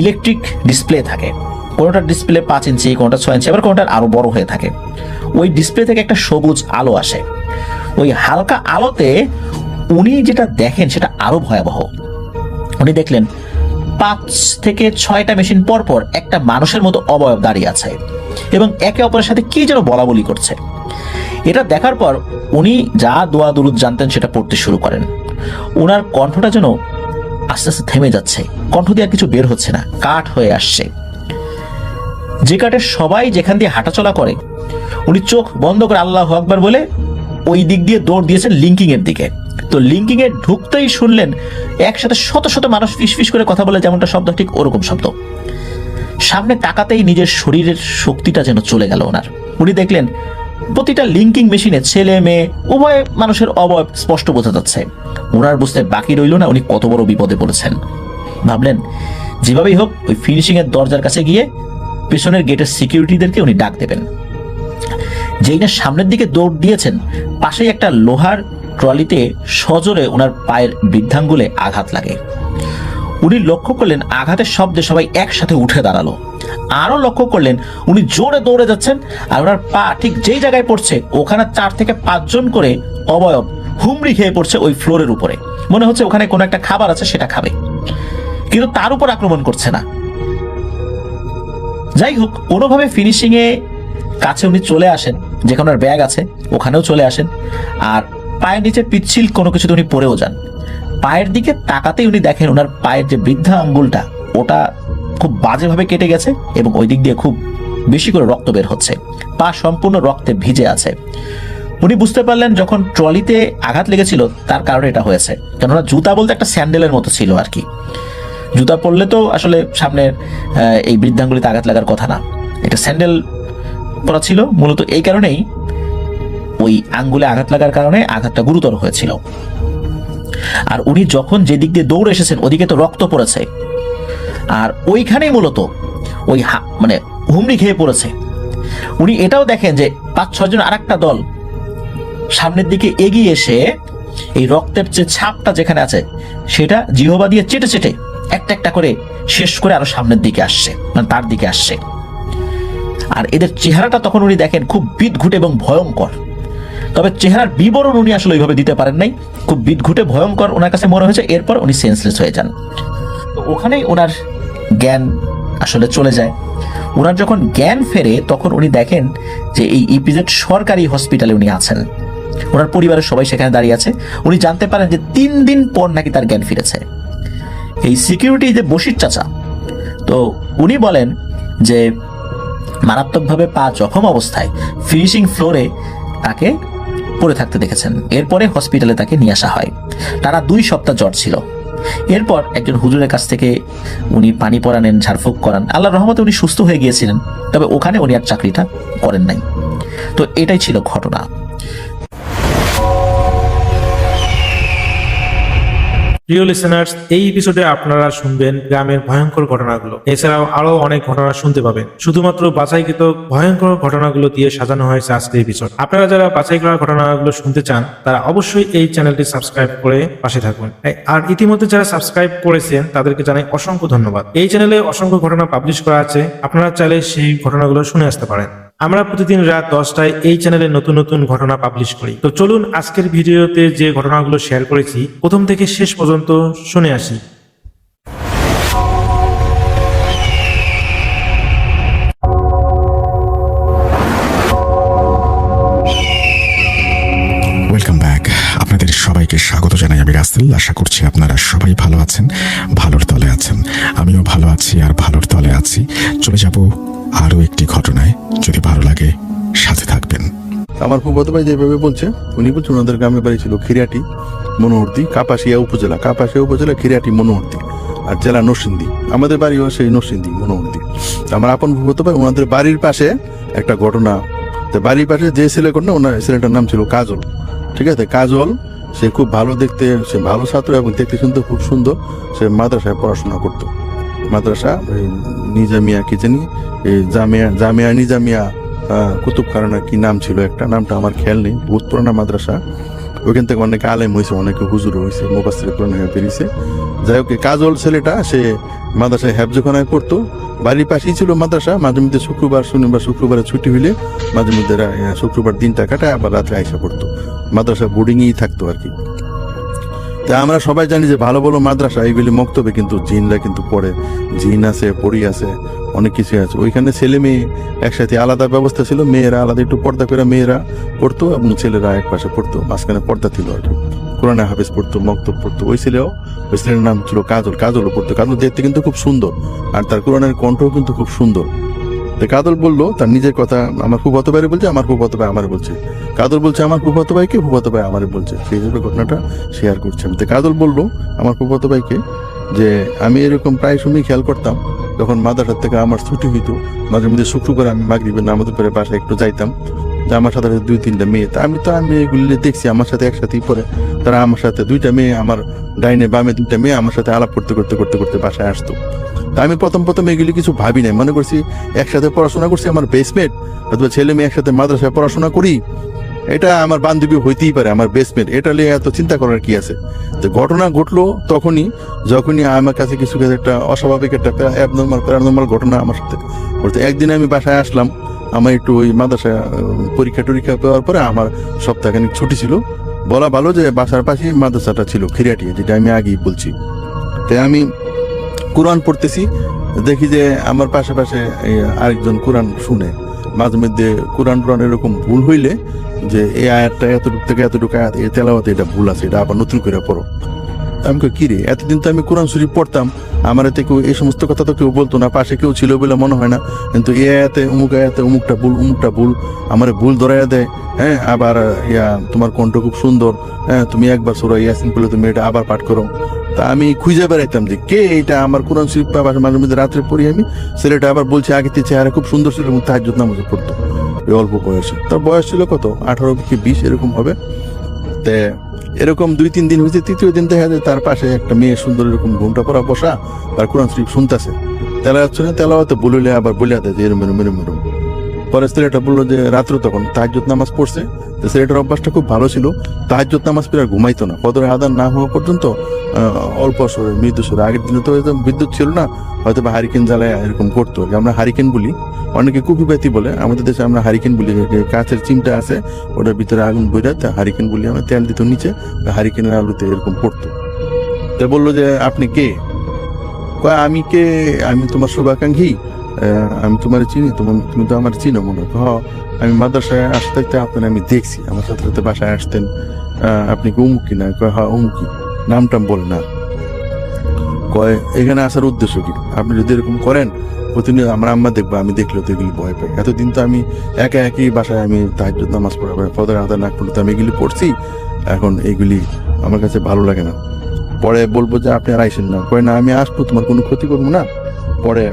ইলেকট্রিক ডিসপ্লে থাকে। কোনোটার ডিসপ্লে 5 ইঞ্চি, কোনোটা 6 ইঞ্চি, আবার কোনোটার আরো বড় হয়ে থাকে। ওই ডিসপ্লে থেকে একটা সবুজ আলো আসে। ওই হালকা আলোতে উনি যেটা দেখেন সেটা আরো ভয়াবহ। উনি দেখলেন 5 থেকে 6টা মেশিন পর পর একটা মানুষের মতো অবয়ব দাঁড়িয়ে আছে এবং একে অপরের সাথে কি যেন বলা বলি করছে। এটা দেখার পর উনি যা দোয়া দুরুদ জানতেন সেটা পড়তে শুরু করেন। ওনার কণ্ঠটা যেন আস্তে আস্তে থেমে যাচ্ছে, কণ্ঠ দিয়ে আর কিছু বের হচ্ছে না, কাঠ হয়ে আসছে। যে কাঠের সবাই যেখান দিয়ে হাঁটাচলা করে উনি চোখ বন্ধ করে আল্লাহু আকবার বলে ওই দিক দিয়ে দৌড় দিয়েছেন লিঙ্কিং এর দিকে। তো লিঙ্কিং এ ঢুকতেই শুনলেন একসাথে শত শত মানুষ ফিসফিস করে কথা বলে, যেমনটা শব্দ ঠিক ওরকম শব্দ। সামনে তাকাতেই নিজের শরীরের শক্তিটা যেন চলে গেল ওনার। উনি দেখলেন প্রতিটা লিঙ্কিং মেশিনে ছেলে মেয়ে উভয় মানুষের অবয়ব স্পষ্ট বোঝা যাচ্ছে। ওনার বুঝতে বাকি রইল না উনি কত বড় বিপদে পড়েছেন। ভাবলেন যেভাবেই হোক ওই ফিনিশিং এর দরজার কাছে গিয়ে পেছনের গেটের সিকিউরিটিদেরকে উনি ডাক দেবেন। যেই না সামনের দিকে দৌড় দিয়েছেন, পাশেই একটা লোহার ট্রলিতে সজোরে ওনার পায়ের বৃদ্ধাঙ্গুলে আঘাত লাগে। উনি লক্ষ্য করলেন আঘাতের শব্দে সবাই একসাথে উঠে দাঁড়ালো। আরো লক্ষ্য করলেন উনি জোরে দৌড়ে যাচ্ছেন আর ওনার পা ঠিক যেই জায়গায় পড়ছে ওখানে 4 থেকে 5 জন করে অবয়ব হুমড়ি খেয়ে পড়ছে ওই ফ্লোরের উপরে। মনে হচ্ছে ওখানে কোনো একটা খাবার আছে, সেটা খাবে, কিন্তু তার উপর আক্রমণ করছে না। যাই হোক, কোনোভাবে ফিনিশিং এ কাছে উনি চলে আসেন, যেখানে ওনার ব্যাগ আছে ওখানেও চলে আসেন। আর পায়ের নিচে পিচ্ছিল কোনো কিছুতে উনি পড়েও যান। পায়ের দিকে তাকাতেই উনি দেখেন ওনার পায়ের যে বৃদ্ধা আঙ্গুলটা ওটা খুব বাজেভাবে কেটে গেছে এবং ওই দিক দিয়ে খুব বেশি করে রক্ত বের হচ্ছে। পা সম্পূর্ণ রক্তে ভিজে আছে। উনি বুঝতে পারলেন যখন ট্রলিতে আঘাত লেগেছিল তার কারণে এটা হয়েছে, কেননা জুতা বলতে একটা স্যান্ডেলের মতো ছিল আর কি। জুতা পরলে তো আসলে সামনের এই বৃদ্ধাঙ্গুলিতে আঘাত লাগার কথা না, এটা স্যান্ডেল পরা ছিল। মূলত এই কারণেই ওই আঙ্গুলে আঘাত লাগার কারণে আঘাতটা গুরুতর হয়েছিল। আর উনি যখন যে দিক দিয়ে দৌড়ে এসেছেন ওদিকে তো রক্ত পড়েছে, আর ওইখানেই মূলত ওই মানে হুমড়ি খেয়ে পড়েছে। উনি এটাও দেখেন যে 5-6 জন আরেকটা দল সামনের দিকে এগিয়ে এসে এই রক্তের যে ছাপটা যেখানে আছে সেটা জিহবা দিয়ে চেটে চেটে একটা একটা করে শেষ করে আরো সামনের দিকে আসছে, মানে তার দিকে আসছে। আর এদের চেহারাটা তখন উনি দেখেন খুব বিদঘুটে এবং ভয়ঙ্কর। তবে চেহারার বিবরণ উনি আসলে ওইভাবে দিতে পারেন নাই, খুব বিদঘুটে ভয়ঙ্কর ওনার কাছে মনে হয়েছে। এরপর উনি সেন্সলেস হয়ে যান। তো ওখানেই ওনার জ্ঞান আসলে চলে যায়। ওনার যখন জ্ঞান ফেরে তখন উনি দেখেন যে এই ইপিজেড সরকারি হসপিটালে উনি আছেন, ওনার পরিবারের সবাই সেখানে দাঁড়িয়ে আছে। উনি জানতে পারেন যে 3 দিন পর নাকি তার জ্ঞান ফিরেছে। এই সিকিউরিটি যে বশির চাচা, তো উনি বলেন যে মারাত্মকভাবে পা জখম অবস্থায় ফিনিশিং ফ্লোরে তাকে পড়ে থাকতে দেখেছেন। এরপরে হসপিটালে তাকে নিয়ে আসা হয়। টানা 2 সপ্তাহ জ্বর ছিল। এরপর একজন হুজুরের কাছ থেকে উনি পানি পরা নেন, ঝাড়ফুঁক করান। আল্লাহর রহমতে উনি সুস্থ হয়ে গিয়েছিলেন, তবে ওখানে উনি আর চাকরিটা করেন নাই। তো এটাই ছিল ঘটনা। প্রিয় লিসেনার্স, এই এপিসোডে আপনারা শুনবেন গ্রামের ভয়ঙ্কর ঘটনাগুলো। এছাড়াও আরো অনেক ঘটনা শুনতে পাবেন। শুধুমাত্র বাছাইকৃত ভয়ঙ্কর ঘটনাগুলো দিয়ে সাজানো হয়েছে আজকের এপিসোড। আপনারা যারা বাছাই করা ঘটনাগুলো শুনতে চান তারা অবশ্যই এই চ্যানেলটি সাবস্ক্রাইব করে পাশে থাকুন। আর ইতিমধ্যে যারা সাবস্ক্রাইব করেছেন তাদেরকে জানাই অসংখ্য ধন্যবাদ। এই চ্যানেলে অসংখ্য ঘটনা পাবলিশ করা আছে, আপনারা চাইলে সেই ঘটনাগুলো শুনে আসতে পারেন। আমরা প্রতিদিন রাত 10টায় এই চ্যানেলে নতুন নতুন ঘটনা পাবলিশ করি। তো চলুন আজকের ভিডিওতে যে ঘটনাগুলো শেয়ার করেছি প্রথম থেকে শেষ পর্যন্ত শুনে আসি। Welcome back. আপনাদের সবাইকে স্বাগত জানাই। আমি রাসেল। আশা করছি আপনারা সবাই ভালো আছেন, ভালোর তলে আছেন। আমিও ভালো আছি আর ভালোর তলে আছি। চলে যাব আরো একটি ঘটনায়। যদি ভালো লাগে সাথে থাকবেন। আমার ফুফাতো ভাই যেভাবে বলছে, উনি বলছেন ওনাদের গ্রামের বাড়ি ছিল খিরাটি মনোহরদী, কাপাসিয়া উপজেলা খিরাটি মনোহরদী, আর জেলা নরসিংদী। আমাদের বাড়িও সেই নরসিংদী মনোহরদী। আমার আপন ফুফাতো ভাই, ওনাদের বাড়ির পাশে একটা ঘটনা। তো বাড়ির পাশে যে ছেলে করলো, ওনার ছেলেটার নাম ছিল কাজল। ঠিক আছে, কাজল সে খুব ভালো দেখতে, সে ভালো ছাত্র এবং দেখতে শুনতে খুব সুন্দর। সে মাদ্রাসায় পড়াশোনা করতো। মাদ্রাসা নিজামিয়া কি জানি, এই জামিয়া নিজামিয়া কুতুবখানা কি নাম ছিল একটা, নামটা আমার খেয়াল নেই। বহুত পুরানা মাদ্রাসা। ওইখান থেকে অনেকে আলেম হয়েছে, অনেকে হুজুর হয়েছে, মুফাসসির কোরআন হয়ে বেরিয়েছে। যাই হোক, কাজল ছেলেটা সে মাদ্রাসায় হেফজখানায় পড়তো। বাড়ির পাশেই ছিল মাদ্রাসা। মাঝে মধ্যে শুক্রবারে ছুটি হইলে মাঝে মধ্যে শুক্রবার দিনটা কাটায় আবার রাত্রে আইসা পড়তো। মাদ্রাসা বোর্ডিংয়েই থাকতো আর কি। তা আমরা সবাই জানি যে ভালো ভালো মাদ্রাসা এইগুলি মক্তবে কিন্তু জিনরা কিন্তু পড়ে। জিন আছে, পড়ি আছে, অনেক কিছু আছে। ওইখানে ছেলে মেয়ে একসাথে আলাদা ব্যবস্থা ছিল। মেয়েরা আলাদা একটু পর্দা করে মেয়েরা পড়তো এবং ছেলেরা এক পাশে পড়তো। মাঝখানে পর্দা ছিল আর কি। কোরআনে হাফেজ পড়তো, মক্তব পড়তো। ওই ছেলের নাম ছিল কাজলও পড়তো। কাজল দেখতে কিন্তু খুব সুন্দর, আর তার কোরআনের কণ্ঠও কিন্তু খুব সুন্দর। কাজল বললো তার নিজের কথা, আমার ফুফাতো ভাই বলছে, আমার ফুফাতো ভাই আমার বলছে। কাজল বলছে আমার ফুফাতো ভাইকে, ফুফাতো ভাই আমার বলছে। সেই হিসেবে ঘটনাটা শেয়ার করছেন। তো কাজল বললো আমার ফুফাতো ভাইকে যে আমি এরকম প্রায় সময় খেয়াল করতাম, যখন মাদ্রাসা থেকে আমার ছুটি হইতো, মাঝে মধ্যে শুক্রবার আমি মাগরিবের নামাজ পড়ে বাসায় একটু যাইতাম। যে আমার সাথে 2-3টা মেয়ে, তা আমি এগুলি দেখছি আমার সাথে একসাথেই পড়ে। তারা আমার সাথে 2টা মেয়ে, আমার ডাইনে বামে 2টা মেয়ে আমার সাথে আলাপ করতে বাসায় আসতো। তা আমি প্রথম এগুলি কিছু ভাবি নাই, মনে করছি একসাথে পড়াশোনা করছি, আমার বেসমেট অথবা ছেলে মেয়ে একসাথে মাদ্রাসায় পড়াশোনা করি, এটা আমার বান্ধবী হইতেই পারে, আমার বেসমেট, এটা নিয়ে এত চিন্তা করার কি আছে। তো ঘটনা ঘটলো যখনই আমার কাছে কিছু একটা অস্বাভাবিক একটা প্যারানর্মাল ঘটনা আমার সাথে ঘটতে। একদিন আমি বাসায় আসলাম, আমার একটু ওই মাদ্রাসায় পরীক্ষা পাওয়ার পরে আমার সপ্তাহখানিক ছুটি ছিল। বলা ভালো যে বাসার পাশে মাদ্রাসাটা ছিল খিরাটি, যেটা আমি আগেই বলছি। তাই আমি কোরআন পড়তেছি, দেখি যে আমার পাশে আরেকজন কোরআন শুনে। মাঝে মধ্যে কোরআন এরকম ভুল হইলে যে এই আয়াতটা এতটুকু থেকে এতটুকু আয়াত, এই তেলাওয়াতে এটা ভুল আছে, এটা আবার নতুন করে পড়ো। আমি কি রে, এতদিন তো আমি কোরআন শরীফ পড়তাম, আমার এতে কেউ এই সমস্ত কথা তো কেউ বলতো না, পাশে কেউ ছিল বলে মনে হয় না। কিন্তু এই আয়াতে অমুকটা ভুল আমার ভুল ধরাইয়া দেয়। হ্যাঁ, আবার তোমার কণ্ঠ খুব সুন্দর, হ্যাঁ তুমি একবার সূরা ইয়াসিন বলে তুমি এটা আবার পাঠ করো। তা আমি খুঁজে বেড়াইতাম যে কে এটা, আমার কোরআন শরীফ মাঝে মধ্যে রাত্রে পড়ি আমি। ছেলেটা আবার বলছে আগে চেহারা খুব সুন্দর ছিল এবং তাহাজ্জুদ নামাজ পড়তো এই অল্প বয়সে। তার বয়স ছিল কত, 18 কি 20 এরকম হবে। তে এরকম 2-3 দিন হয়েছে। তৃতীয় দিন দেখা যায় তার পাশে একটা মেয়ে সুন্দর এরকম ঘুমটা পড়া বসা, তার কোরআন শরীফ শুনতেছে। তেলাওয়াতে বলিলে আবার বলিয়া দেয় যে এরম। পরে ছেলেটা বললো যে রাত্রে তখন তাহাজ্জুদ নামাজ পড়ছে। তো ছেলেটার অভ্যাসটা খুব ভালো ছিল, তাহাজ্জুদ নামাজ পড়ে আর ঘুমাইতো না। ফজরের আযান না হওয়া পর্যন্ত অল্প স্বরে, মৃদু স্বরে। আগের দিনে তো বিদ্যুৎ ছিল না, হয়তো বা হারিকেন জ্বালায় এরকম করতো। আমরা হারিকেন বলি, অনেকে কুপিবাতি বলে, আমাদের দেশে আমরা হারিকেন বলি। কাছের চিমটা আছে, ওটার ভিতরে আগুন বইরাতে হারিকেন বলি আমরা। তেল দিত নিচে, হারিকেনের আলুতে এরকম পড়তো। তো বললো যে আপনি কে? আমি কে? আমি তোমার শুভাকাঙ্ক্ষী, আমি তোমার চিনি, তুমি তো আমার চিনো মনে হয়। আমি মাদ্রাসায় আসতে আপনার আমি দেখছি, আমার সাথে বাসায় আসতেন, আপনি কি অমুক কিনা? হ্যাঁ অমুকি, নামটাম বলে না। কয় এখানে আসার উদ্দেশ্য কি? আপনি যদি এরকম করেন প্রতিনিয়ত আমার আম্মা দেখবো, আমি দেখলেও তো এগুলি ভয় পাই। এতদিন তো আমি একা একই বাসায় আমি তাহাজ্জুদ নামাজ পড়া ফজর আদান না করলে তো আমি এগুলি পড়ছি, এখন এগুলি আমার কাছে ভালো লাগে না। পরে বলবো যে আপনি আর আইসেন না, কয় না আমি আসবো, তোমার কোনো ক্ষতি করবো না। পরে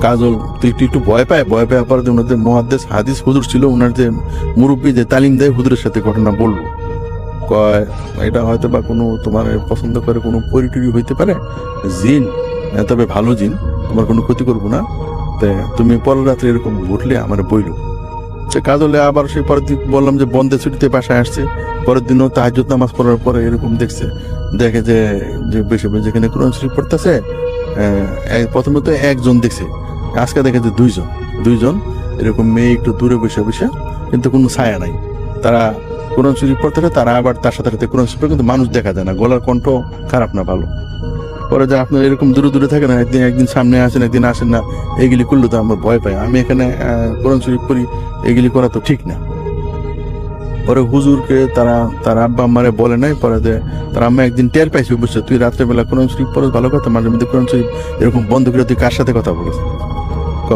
কাজল তুই একটু ভয় পায় পরে ওনাদের মুহাদ্দিস হাদিস হুজুর ছিল, ওনার যে মুরব্বী যে তালিম দেয় হুজুরের সাথে ঘটনা বলবো। কয় এটা হয়তো বা কোনো তোমার পছন্দ করে কোনো পরিটুরি হইতে পারে, জিন, তবে ভালো জিন, তোমার কোনো ক্ষতি করবো না। তা তুমি পরের রাত্রে এরকম ঘটলে আমার বইলো। সে কাজলে আবার সেই পরের দিন বললাম যে বন্ধে ছুটিতে বাসায় আসছে, পরের দিনও তাহাজ্জুদ নামাজ পড়ার পরে এরকম দেখে যে বেশি যেখানে কোরআন শরীফ পড়তেছে, প্রথমে তো একজন দেখছে, আজকে দেখে যে দুইজন এরকম মেয়ে একটু দূরে বসে কিন্তু কোনো ছায়া নাই, তারা কোরআন শরীফ পড়তেছে, তারা আবার তার সাথে সাথে কোরআন শরীফ কিন্তু মানুষ দেখা যায় না, গলার কণ্ঠ খারাপ না ভালো। পরে যে আপনার এরকম দূরে থাকে না, একদিন সামনে আসেন একদিন আসেন না, এইগুলি করলে তো আমার ভয় পাই, আমি এখানে কোরআন শরীফ পড়ি, এগুলি করা তো ঠিক না। পরে হুজুরকে তার আব্বা আম্মারে বলে নাই, পরে যে তার আম্মা একদিন টের পাইছে, বুঝছে তুই রাত্রেবেলা কোরআন শরীফ পড়ো ভালো কথা, মাঝে মধ্যে কোরআন শরীফ এরকম বন্ধ করে তুই কার সাথে কথা বলিস?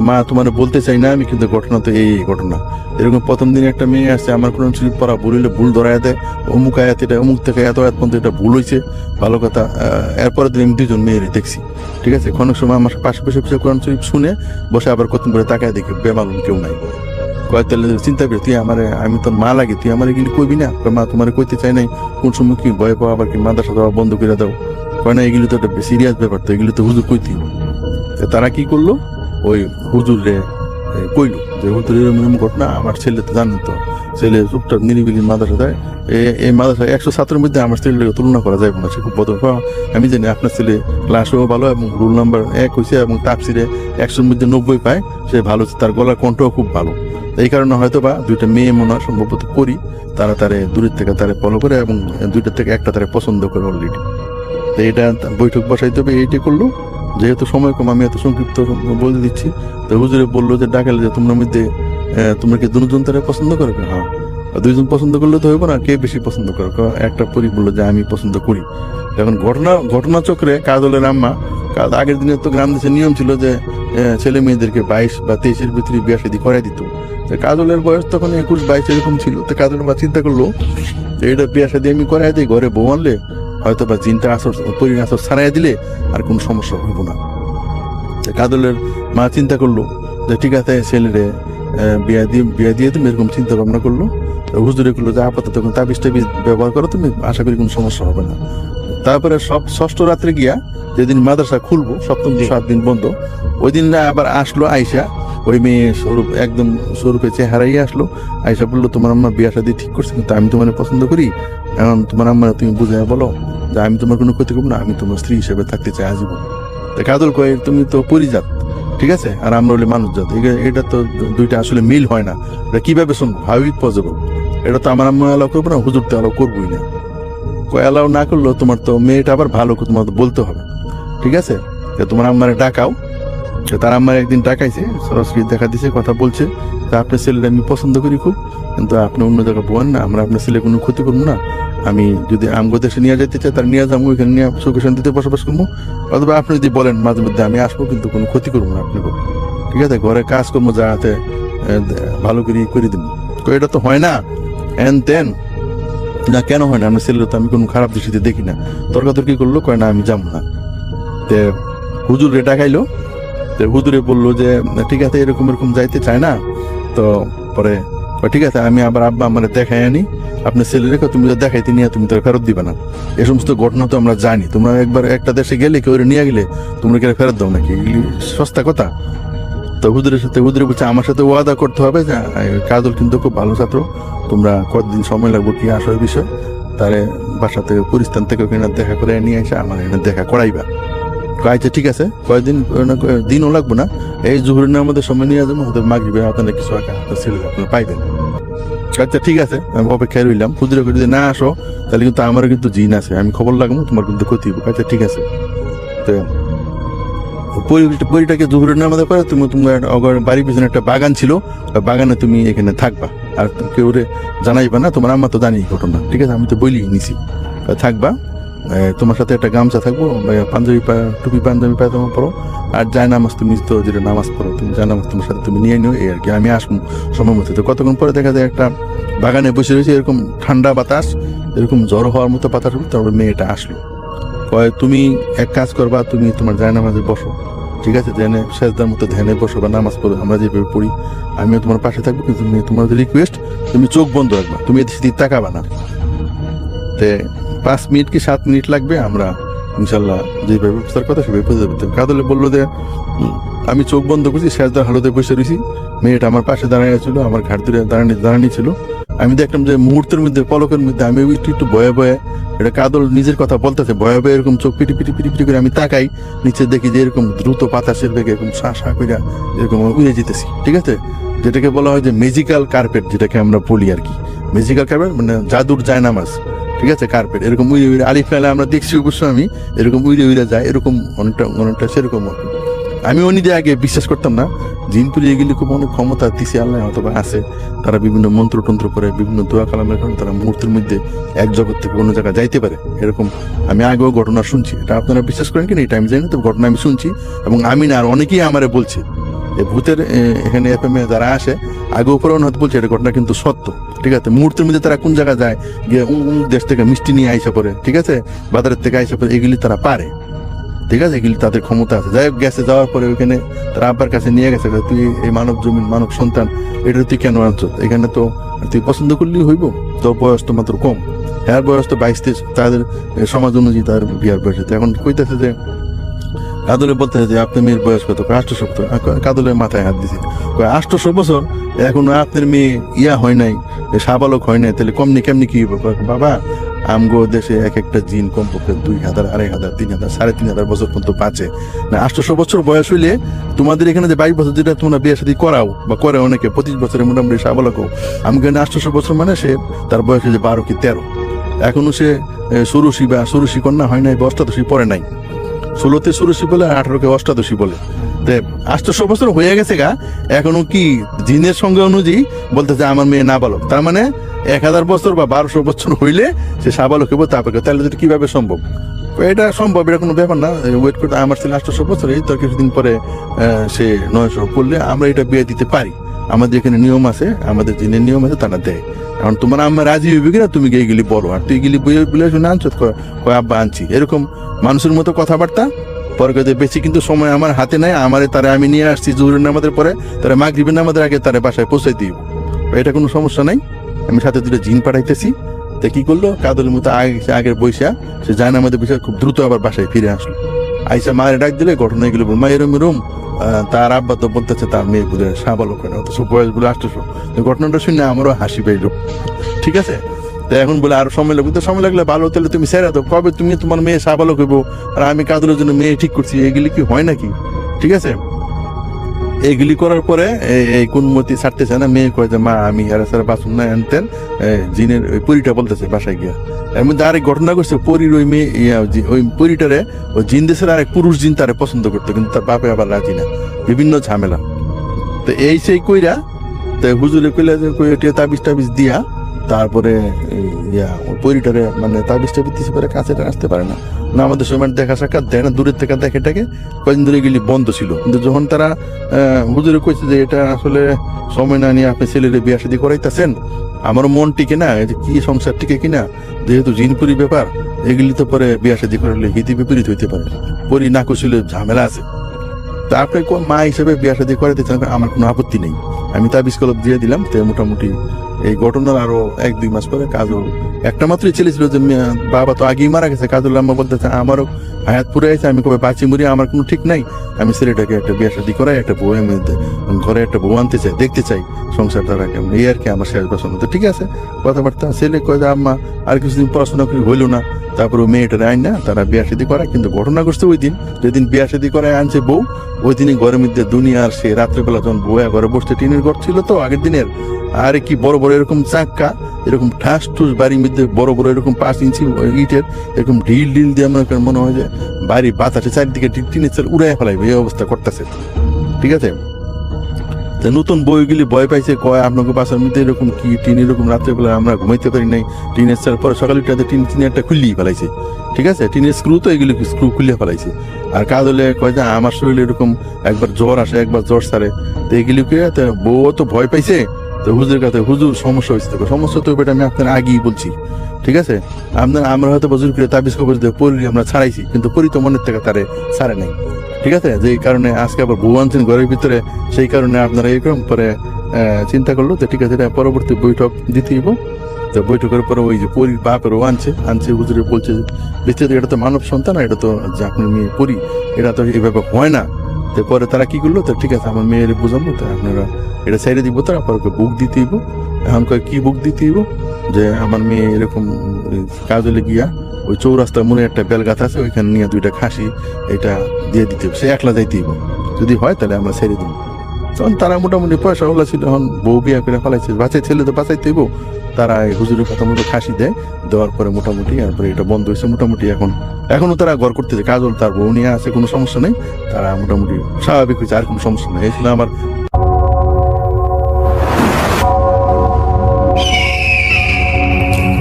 মা তোমার বলতে চাই না আমি, কিন্তু ঘটনা তো এই ঘটনা। এরকম প্রথম দিন একটা মেয়ে আসছে, আমার কোরআন শরীফ পড়া ভুল হইলে ভুল ধরায় দেয়, অমুক আয়াত এটা অমুক থেকে এত আয়াত পর্যন্ত এটা ভুল হয়েছে, ভালো কথা। এরপরের দিন আমি দুজন মেয়েরই দেখছি, ঠিক আছে। অনেক সময় আমার পাশে কোরআন শরীফ শুনে বসে আবার কত করে তাকায় দেখি বেমালুম কেউ নাই। কয় তাহলে চিন্তা করি তুই আমি তোর মা লাগে, তুই আমার এগুলি কইবি না? মা তোমার কইতে চাই নাই, কোন সময় কি ভয় পাওয়া আবার কি মাদ্রাসা দেওয়া বন্ধ করে দাও? কয় না এগুলি তো একটা সিরিয়াস ব্যাপার, তো এগুলি তো হুজুর কইতেই। তারা কি করলো, ওই হুজুরে কইলো যে হুজুর এরকম ঘটনা, আমার ছেলে তো জানেন তো, ছেলে চুপচাপ নিরিবিলি মাদ্রাসা দেয়, এই মাদ্রাসায় 100 ছাত্রের মধ্যে আমার ছেলেটাকে তুলনা করা যাবে না, সে খুব বদল। আমি জানি আপনার ছেলে ক্লাসও ভালো এবং রোল নাম্বার 1 হয়েছে এবং তাফসিরে 100-র মধ্যে 90 পায়, সে ভালো, তার গলার কণ্ঠও খুব ভালো। এই কারণে হয়তো বা দুইটা মেয়ে মনে হয় সম্ভবত করি, তারা তারে দূরের থেকে তারে ফলো করে এবং দুইটার থেকে একটা তারে পছন্দ করে অলরেডি। তো এটা বৈঠক বসাইতে হবে, এইটাই করলো। যেহেতু সময় কম আমি এত সংক্ষিপ্ত বলে দিচ্ছি, তো হুজুরে বললো যে ডাকালে যে তোমরা মধ্যে তোমরা কি দুজন তারা পছন্দ করো? হ্যাঁ। দুইজন পছন্দ করলে তো হইব না, কে বেশি পছন্দ করো? একটা পরি বললো যে আমি পছন্দ করি। এখন ঘটনা চক্রে কাজলের আম্মা, আগের দিনে তো গ্রাম দেশের নিয়ম ছিল যে ছেলে মেয়েদেরকে 22 বা 23-এর ভিতরে বিয়া শাদী করাই দিত। কাজলের বয়স তখন 21-22 এরকম ছিল। তো কাজলের মা চিন্তা করলো যে এটা বিয়া শাদী আমি করাই দিই, ঘরে বউ আনলে হয়তো বা জিনটা আসর ছাড়াই দিলে আর কোনো সমস্যা হইব না। কাজলের মা চিন্তা করলো যে ঠিক আছে ছেলেরে বিয়া দিয়ে তুমি, এরকম চিন্তা ভাবনা করলো। হুজুরে করলো যে আপাতত তাবিজ টাবিজ ব্যবহার করো তুমি, আশা করি কোনো সমস্যা হবে না। তারপরে ষষ্ঠ রাত্রে গিয়া, যেদিন মাদ্রাসা খুলবো, 7ম 7 দিন বন্ধ, ওই দিন আবার আসলো আয়সা, ওই মেয়ে একদম স্বরূপে চেহারাই আসলো। আয়সা বললো তোমার আম্মা বিয়া শাদী ঠিক করছে, কিন্তু আমি তোমার পছন্দ করি, এখন তোমার আম্মা তুমি বুঝাই বলো যে আমি তোমার কোনো ক্ষতি করবো না, আমি তোমার স্ত্রী হিসেবে থাকতে চাই আজীবন। কাজল কয় তুমি তো পরিজাত, ঠিক আছে, আর আমরা হলে মানুষ জাত, এটা তো দুইটা আসলে মিল হয় না, এটা কিভাবে শুনবো? How it possible? এটা তো আমার আম্মা অ্যালাউ করবো না, হুজুর তো অ্যালাউ করবোই না। অ্যালাউ না করলেও তোমার তো মেয়েটা আবার ভালো, তোমার তো বলতে হবে, ঠিক আছে। তোমার আম্মারে ডাকাও। তার আম্মার একদিন ডাকাইছে, সরাসরি দেখা দিছে, কথা বলছে যে আপনার ছেলেটা আমি পছন্দ করি খুব, কিন্তু আপনি অন্য জায়গায় বোন না, আমরা আপনার ছেলে কোনো ক্ষতি করবো না, আমি যদি আমগো দেশে নিয়ে যেতে চাই তার নিয়ে যাবো, ওইখানে নিয়ে সুখে শান্তিতে বসবাস করবো, অথবা আপনি যদি বলেন মাঝে মধ্যে আমি আসবো, কিন্তু কোনো ক্ষতি করবো না আপনাকে, ঠিক আছে, ঘরে কাজ করবো যাতে ভালো করে দিন। এটা তো হয় না, এন তেন না, কেন হয় না? আমার ছেলের তো আমি কোনো খারাপ দৃষ্টিতে দেখি না। তর্কাতর্কি করলো, কয় না আমি যাবো না। তে হুজুর রে ডাকাইলো, হুজুরে বললো যে ঠিক আছে এরকম যাইতে চায় না, তো পরে ঠিক আছে আমি আবার আব্বা আমার দেখাই আনি, আপনার ছেলে রেখে তুমি দেখাইতে নিয়ে তুমি তো ফেরত দিবে না। এই সমস্ত ঘটনা তো আমরা জানি, তোমরা একবার একটা দেশে গেলে কেউ নিয়ে গেলে তোমরা কি ফেরত দাও নাকি? সস্তা কথা। তো হুজুরে বলছে আমার সাথে ওয়াদা করতে হবে যে কাজল কিন্তু খুব ভালো ছাত্র, তোমরা কতদিন সময় লাগবে কি আসার বিষয়, তারে বাসা থেকে পরিস্থান থেকে ওখানে দেখা করে নিয়ে এসে আমার এখানে দেখা করাইবা। আচ্ছা ঠিক আছে, কয়েকদিন দিনও লাগবো না, এই জুহুরের আমাদের সময় নিয়ে যাবো, হয়তো মাগরিবে আপনারা কিছু আপনার ছেলে আপনারা পাইবেন। আচ্ছা ঠিক আছে, আমি অপেক্ষায় রইলাম। হুজুরে যদি না আসো তাহলে কিন্তু আমারও কিন্তু জিন আছে, আমি খবর লাগবো, তোমার কিন্তু ক্ষতি হবে। আচ্ছা ঠিক আছে। তো পরিটাকে জুহুরের নামাজে পরে তুমি তোমার বাড়ির পিছনে একটা বাগান ছিল, বাগানে তুমি এখানে থাকবা, আর কেউ জানাইবা না, তোমার আম্মা তো জানি ঘটনা, ঠিক আছে, আমি তো বলি নিছি, থাকবা। তোমার সাথে একটা গামছা থাকবো, পাঞ্জাবি টুপি পাঞ্জাবি পায়জামা পরো, আর যায় নামাজ তুমি তো যেটা নামাজ পড়ো তুমি যায় নামাজ তোমার সাথে তুমি নিয়ে নিও, এই আর কি। আমি আসবো সময় মতো। তো কতক্ষণ পরে দেখা যায় একটা বাগানে বসে রয়েছে, এরকম ঠান্ডা বাতাস, এরকম জ্বর হওয়ার মতো বাতাস। তারপরে মেয়েটা আসলো, কয় তুমি এক কাজ করবা, তুমি তোমার যায় নামাজে বসো, ঠিক আছে, ধ্যানে সেজদার মতো ধ্যানে বসো বা নামাজ পড়ো, আমরা যেভাবে পড়ি, আমিও তোমার পাশে থাকবো, কিন্তু তোমার রিকোয়েস্ট তুমি চোখ বন্ধ রাখবা, তুমি এদিক সেদিক তাকাবা না। 5 মিনিট কি 7 মিনিট লাগবে, আমরা ইনশাল্লাহ যেভাবে ব্যবস্থার কথা সেভাবে বুঝে যাবে। কাদলে বললো যে আমি চোখ বন্ধ করছি, সেজদার হালতে বসে রয়েছি, মেয়েটা আমার পাশে দাঁড়িয়ে ছিল, আমার ঘাট ধরে দাঁড়ানি ছিল। আমি দেখলাম যে মুহূর্তের মধ্যে, পলকের মধ্যে আমি একটু ভয়ে ভয়ে, এটা কাদল নিজের কথা বলতেছে, ভয়ে ভয়ে এরকম চোখ পিটি পিটি পিটি পিটি করে আমি তাকাই নিচে, দেখি যে এরকম দ্রুত বাতাসের বেগে এরকম শা কইরা এরকম উড়ে যেতেছি, ঠিক আছে। যেটাকে বলা হয় যে ম্যাজিক্যাল কার্পেট, যেটাকে আমরা বলি আর কি, ম্যাজিক্যাল কার্পেট মানে জাদুর জায়নামাজ, ঠিক আছে, কার্পেট এরকম উড়ে উড়ে আলিফ ফেলে আমরা দেখছি অবশ্য, আমি এরকম উড়ে উড়ে যায়, এরকম অনেকটা সেরকম। আমি নিজে আগে বিশ্বাস করতাম না, জিনপুরি এগুলি খুব অনেক ক্ষমতা দিছে আল্লাহ অথবা আছে, তারা বিভিন্ন মন্ত্রতন্ত্র করে, বিভিন্ন দোয়া কালামের কারণে তারা মুহূর্তের মধ্যে এক জগৎ থেকে অন্য জায়গায় যাইতে পারে, এরকম আমি আগেও ঘটনা শুনছি। এটা আপনারা বিশ্বাস করেন কিনা এটা আমি জানি না, তো ঘটনা আমি শুনছি, এবং আমি না আর অনেকেই আমারে বলছে, এই ভূতের এখানে FM এ যারা আসে আগে উপরে হয়তো বলছে এটা ঘটনা কিন্তু সত্য, ঠিক আছে। মুহূর্তের মধ্যে তারা কোন জায়গায় যায়, গিয়ে দেশ থেকে মিষ্টি নিয়ে আইসা পড়ে, ঠিক আছে, বাজারের থেকে আইসা পড়ে, এগুলি তারা পারে, ঠিক আছে, এগুলি তাদের ক্ষমতা আছে। যাই হোক, গেছে, যাওয়ার পরে ওইখানে তার আব্বার কাছে নিয়ে গেছে, তুই এই মানব জমিন মানব সন্তান, এটা তুই কেন আনছ, এখানে তো তুই পছন্দ করলেই হইব, তো বয়স তো মাত্র কম, হ্যাঁ বয়স তো 22-23, তাদের সমাজ অনুযায়ী তার বিয়ার বয়স। এখন কইতেছে যে কাদলে বলতেছে যে আপনার মেয়ের বয়স কত, 800 বছর। কাদলের মাথায় হাত দিছে, 800 বছর, এখন আপনার মেয়ে ইয়া হয় নাই, সাবালক হয় নাই, তাহলে কেমনি কি হইব? বাবা, আমগো দেশে এক একটা জিন কমপক্ষে 2000, 2500, 3000, 3500 বছর পর্যন্ত বাঁচে না। 800 বছর বয়স হইলে তোমাদের এখানে যে 22 বছর যেটা তোমরা বিয়ে শাদী করাও বা করে অনেকে, 25 বছরে মোটামুটি সাবালক, আমগো 800 বছর মানে সে তার বয়স হয়েছে 12 কি 13, এখনো সে ষোড়শী বা ষোড়শী কন্যা হয় নাই বা অষ্টাদশী পরে নাই। 16তে ষোড়শী বলে, 18কে অষ্টাদশী বলে। 800 বছর হয়ে গেছে গা, এখনো কি জিনের সঙ্গে অনুযায়ী বলতেছে আমার মেয়ে নাবালক, তার মানে 1000 বছর বা 1200 বছর হইলে সে সাবালক হইব, তারপরে তাহলে যেটা কিভাবে সম্ভব? এটা সম্ভব, এটা কোনো ব্যাপার না। ওয়েট করতে আমার ছিল 800 বছর, এই তো কিছুদিন পরে সে 900 করলে আমরা এটা বিয়ে দিতে পারি। আমাদের এখানে নিয়ম আছে, আমাদের জিনের নিয়ম আছে, তারা দেয়। এখন তোমার আম্মা রাজি হইবে কিনা তুমি গিয়ে বলো, আর তুই গেলি বলে শুনে আনছো, কয় আব্বা আনছি, এরকম মানুষের মতো কথাবার্তা। পরে বেশি কিন্তু সময় আমার হাতে নাই, আমারে তারা আমি নিয়ে আসছি জোহরের নামাজের পরে, তারা মাগরিবের নামাজের আগে তারা বাসায় পৌঁছাই দিব, এটা কোনো সমস্যা নাই। আমি সাথে 2টা জিন পাঠাইতেছি। তা কি করলো, কাদলের মতো আগের বৈশা সে যায় না, আমাদের বিষয় খুব দ্রুত আবার বাসায় ফিরে আসলো। আইসা মায়ের ডাক দিলে ঘটনা এগুলো মা এরম তার আব্বা তো বলতেছে তার মেয়ে বুঝে সাবালক হয় না, অথচ বয়স বলে 800। ঘটনাটা শুনে আমারও হাসি পাইল, ঠিক আছে। তো এখন বলে আরো সময় লাগবে, তো সময় লাগলে ভালো, তাহলে তুমি সেরা দাও, কবে তুমি তোমার মেয়ে সাবালক হইব, আর আমি কাদলের জন্য মেয়ে ঠিক করছি, এগুলি কি হয় নাকি? ঠিক আছে, এইগুলি করার পরে এই কোনমতি ছাড়তেছে না, মেয়ে কয়ে যে মা আমি আর সারা বাসন না আনতেন, জিনের ওই পরিটা বলতেছে বাসায় গিয়া। এর মধ্যে আরেক ঘটনা করছে, পরির ওই মেয়ে ওই পরিটারে ওই জিন দেশের আরেক পুরুষ জিন তারে পছন্দ করতো, কিন্তু তার বাপে আবার রাজি না, বিভিন্ন ঝামেলা। তো এই সেই কইরা তো হুজুরে কইলা যে তাবিজ টাবিজ দিয়া, তারপরে ওই পরিটারে মানে তাবিজ টাবিজ দিতে পারে, কাছে আসতে পারে না, না আমাদের সময় দেখা সাক্ষাৎ দেয় না, দূরের থেকে দেখে কয়েকদিন ধরে এগুলি বন্ধ ছিল। কিন্তু যখন তারা হুজুরে কইছে যে এটা আসলে সময় না নিয়ে আপনি ছেলের বিয়া শাদী করাইতেছেন, আমার মন টিকে না, কি সংসার টিকে কিনা, যেহেতু জিনপুরি ব্যাপার, এগুলি তো পরে বিয়া শাদী করলে হিতি বিপরীত হইতে পারে, পরি না কুশলে ঝামেলা আছে। তা আপনি মা হিসেবে বিয়া শাদী করাইতে চান, আমার কোনো আপত্তি নেই, আমি তাবিজ কলম দিয়ে দিলাম। তো মোটামুটি এই ঘটনার আরো 1-2 মাস পরে কাজল একটা মাত্রই ছেলে ছিল, যে বাবা তো আগেই মারা গেছে, কাজল আম্মা বলতেছে আমারও হায়াত পুরে আছে, আমি কবে বাঁচি মরি আমার কোনো ঠিক নাই, আমি ছেলেটাকে একটা বিয়ে শাদী করাই, একটা বউ আমি ঘরে একটা বউ আনতে চাই, দেখতে চাই সংসারটা কেমন, এই আর কি আমার শেষ পছন্দ। তো ঠিক আছে, কথাবার্তা। ছেলে কয় যে আম্মা আর কিছুদিন পড়াশোনা করি হইলো না, তারপরে মেয়েটার আইন না তারা বিয়া শাদী করায়। কিন্তু ঘটনা করছে ওই দিন যেদিন বিয়া শাদী করায় আনছে বউ, ওই দিনই ঘরের মধ্যে দুনিয়ার সে রাত্রেবেলা যখন বউয়া ঘরে বসতে, টিনের ঘর ছিল তো আগের দিনের, আর কি বড় বড় এরকম চাক্কা, এরকম ঠাস ঠুস বাড়ির মধ্যে বড় বড় এরকম 5 ইঞ্চি ইটের এরকম ঢিল দিয়ে মনে হয় যে বাড়ি বাতাসে চারিদিকে টিনের চাল উড়াই ফেলাইবে, এই অবস্থা করতেছে, ঠিক আছে। তো নতুন বইগুলি ভয় পাইছে, কয় আপনাকে বাসার মধ্যে এরকম কি টিন এরকম রাত্রেবেলা আমরা ঘুমাইতে পারি নাই, টিনের চার পরে সকালে উঠে টিন একটা খুললেই ফেলাইছে, ঠিক আছে, টিনের স্ক্রু তো এগুলি স্ক্রু খুলে ফেলাইছে। আর কাজ হলে কয় যে আমার শরীরে এরকম একবার জ্বর আসে একবার জ্বর সারে, তো এগুলিকে বউ তো ভয় পাইছে, তো হুজুরের কাছে হুজুর সমস্যা হয়েছে, সমস্যা তো এটা আমি আপনার আগেই বলছি, ঠিক আছে, আমরা হয়তো বজুর করে তাবিজ কবজ দিয়ে পরি আমরা ছাড়াইছি, কিন্তু পরি তো মনের থেকে তারে ছাড়ে নাই, ঠিক আছে, যেই কারণে আজকে আবার বউ আনছেন ঘরের ভিতরে, সেই কারণে আপনারা এরকম পরে চিন্তা করলো তো ঠিক আছে, এটা পরবর্তী বৈঠক দিতে হইব। তো বৈঠকের পরে ওই যে পরি বাপেরও আনছে হুজুরে বলছে যে এটা তো মানব সন্তান, এটা তো যে আপনার মেয়ে পরি, এটা তো এইভাবে হয় না। তো পরে তারা কি করলো, তো ঠিক আছে আমার মেয়ের বুঝাবো, তো আপনারা এটা ছেড়ে দিব, তারা পরে বুক দিতে হইব। এখন কয় কি বুক দিতে হইব, যে আমার মেয়ে এরকম কাজলে গিয়া ওই চৌরাস্তার মনে একটা বেলগাছ আছে, ওইখানে নিয়ে 2টা খাসি এটা দিয়ে দিতে হবে, সে একলা যাইতে হইব, যদি হয় তাহলে আমরা ছেড়ে দিব। তখন তারা মোটামুটি পয়সা ওলা ছিল, এখন বউ বিয়া করে ফেলাইছে, বাচ্চা ছেলে তো বাঁচাইতে হইব, তারা এই হুজুরের কথা মতো খাসি দেয়, দেওয়ার পরে মোটামুটি তারপরে এটা বন্ধ হয়েছে। মোটামুটি এখনো তারা ঘর করতেছে, কাজল তার বউ নিয়ে আছে, কোনো সমস্যা নেই, তারা মোটামুটি স্বাভাবিক হয়েছে, আর কোনো সমস্যা নেই। এই ছিল আমার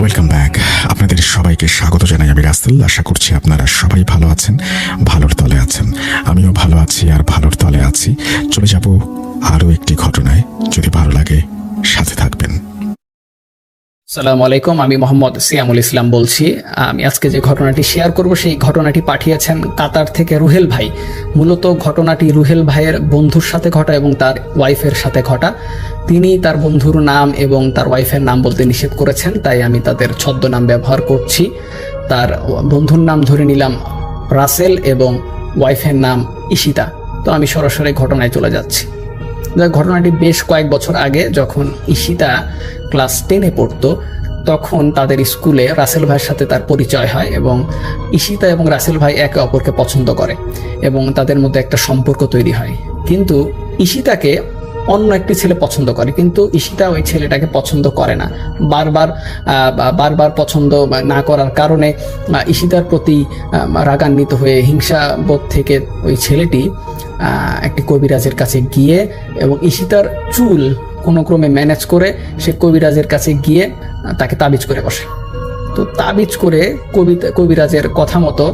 ওয়েলকাম ব্যাক। আপনাদের সবাইকে স্বাগত জানাই আমি রাসেল। আশা করছি আপনারা সবাই ভালো আছেন, ভালোর তলে আছেন। আমিও ভালো আছি আর ভালোর তলে আছি। চলে যাব আরও একটি ঘটনায়, যদি ভালো লাগে সাথে থাকবেন। আসসালামু আলাইকুম, আমি মোহাম্মদ সিয়ামুল ইসলাম বলছি। আমি আজকে যে ঘটনাটি শেয়ার করব সেই ঘটনাটি পাঠিয়েছেন কাতার থেকে রুহেল ভাই। মূলত ঘটনাটি রুহেল ভাইয়ের বন্ধুর সাথে ঘটা এবং তার ওয়াইফের সাথে ঘটা। তিনি তার বন্ধুর নাম এবং তার ওয়াইফের নাম বলতে নিষেধ করেছেন, তাই আমি তাদের ছদ্মনাম ব্যবহার করছি। তার বন্ধুর নাম ধরে নিলাম রাসেল এবং ওয়াইফের নাম ঈশিতা। তো আমি সরাসরি ঘটনায় চলে যাচ্ছি। ঘটনাটি বেশ কয়েক বছর আগে, যখন ঈশিতা ক্লাস 10-এ পড়তো, তখন তাদের স্কুলে রাসেল ভাইয়ের সাথে তার পরিচয় হয় এবং ঈশিতা এবং রাসেল ভাই একে অপরকে পছন্দ করে এবং তাদের মধ্যে একটা সম্পর্ক তৈরি হয়। কিন্তু ঈশিতাকে অন্য একটি ছেলে পছন্দ করে, কিন্তু ঈশিতা ওই ছেলেটাকে পছন্দ করে না। বারবার পছন্দ না করার কারণে ঈশিতার প্রতি রাগান্বিত হয়ে হিংসাবোধ থেকে ওই ছেলেটি একটি কবিরাজের কাছে গিয়ে এবং ঈশিতার চুল কোনো ক্রমে ম্যানেজ করে সে কবিরাজের কাছে গিয়ে তাকে তাবিজ করে বসে। তো তাবিজ করে কবিরাজের কথা মতো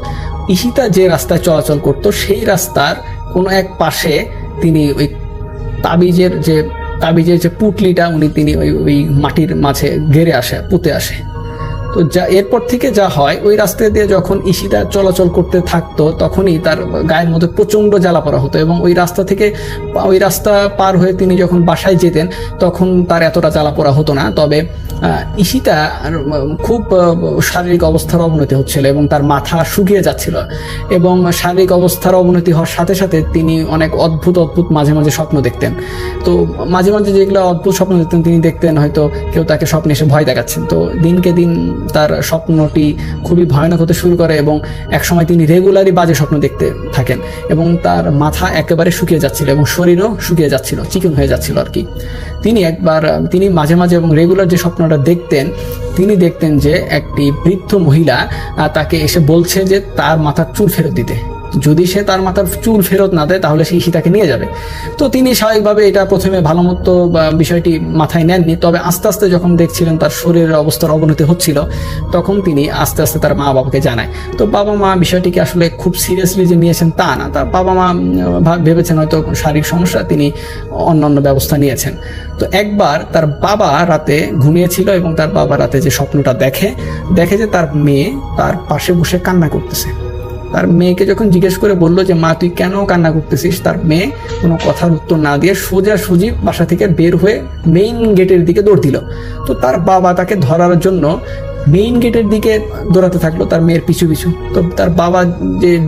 ঈশিতা যে রাস্তায় চলাচল করতো সেই রাস্তার কোনো এক পাশে তিনি ওই তাবিজের যে পুটলিটা তিনি ওই মাটির মাঝে গেড়ে আসে, পুঁতে আসে। তো এরপর থেকে যা হয়, ওই রাস্তা দিয়ে যখন ঈশিতা চলাচল করতে থাকতো তখনই তার গায়ের মধ্যে প্রচণ্ড জ্বালা পড়া হতো এবং ওই রাস্তা পার হয়ে তিনি যখন বাসায় যেতেন তখন তার এতটা জ্বালা পড়া হতো না। তবে ঈশিতা খুব শারীরিক অবস্থার অবনতি হচ্ছিল এবং তার মাথা শুকিয়ে যাচ্ছিল এবং শারীরিক অবস্থার অবনতি হওয়ার সাথে সাথে তিনি অনেক অদ্ভুত মাঝে মাঝে স্বপ্ন দেখতেন। তো মাঝে মাঝে যেগুলো অদ্ভুত স্বপ্ন দেখতেন, তিনি দেখতেন হয়তো কেউ তাকে স্বপ্নে এসে ভয় দেখাচ্ছেন। তো দিনকে দিন তার স্বপ্নটি খুবই ভয়ানক হতে শুরু করে এবং একসময় তিনি রেগুলারই বাজে স্বপ্ন দেখতে থাকেন এবং তার মাথা একেবারে শুকিয়ে যাচ্ছিল এবং শরীরও শুকিয়ে যাচ্ছিল, চিকন হয়ে যাচ্ছিল আর কি। তিনি মাঝে মাঝে এবং রেগুলার যে স্বপ্নটা দেখতেন, তিনি দেখতেন যে একটি বৃদ্ধ মহিলা তাকে এসে বলছে যে তার মাথার চুল ফেরত দিতে। যদি সে তার মাথার চুল ফেরত না দেয় তাহলে সে ঈশিতাকে নিয়ে যাবে। তো তিনি স্বাভাবিকভাবে এটা প্রথমে ভালো মতো বিষয়টি মাথায় নেননি, তবে আস্তে আস্তে যখন দেখছিলেন তার শরীরের অবস্থার অবনতি হচ্ছিল তখন তিনি আস্তে আস্তে তার মা বাবাকে জানায়। তো বাবা মা বিষয়টিকে আসলে খুব সিরিয়াসলি যে নিয়েছেন তা না, তার বাবা মা ভেবেছেন হয়তো শারীরিক সমস্যা, তিনি অন্যান্য ব্যবস্থা নিয়েছেন। তো একবার তার বাবা রাতে ঘুমিয়েছিল এবং তার বাবা রাতে যে স্বপ্নটা দেখে যে তার মেয়ে তার পাশে বসে কান্না করতেছে। তার মেয়েকে যখন জিজ্ঞেস করে বললো যে মা তুই কেন কান্না করতেছিস, তার মেয়ে কোনো কথার উত্তর না দিয়ে সোজাসুজি বাসা থেকে বের হয়ে মেইন গেটের দিকে দৌড় দিল। তো তার বাবা তাকে ধরার জন্য মেইন গেটের দিকে দৌড়াতে থাকলো তার মেয়ের পিছু পিছু। তো তার বাবা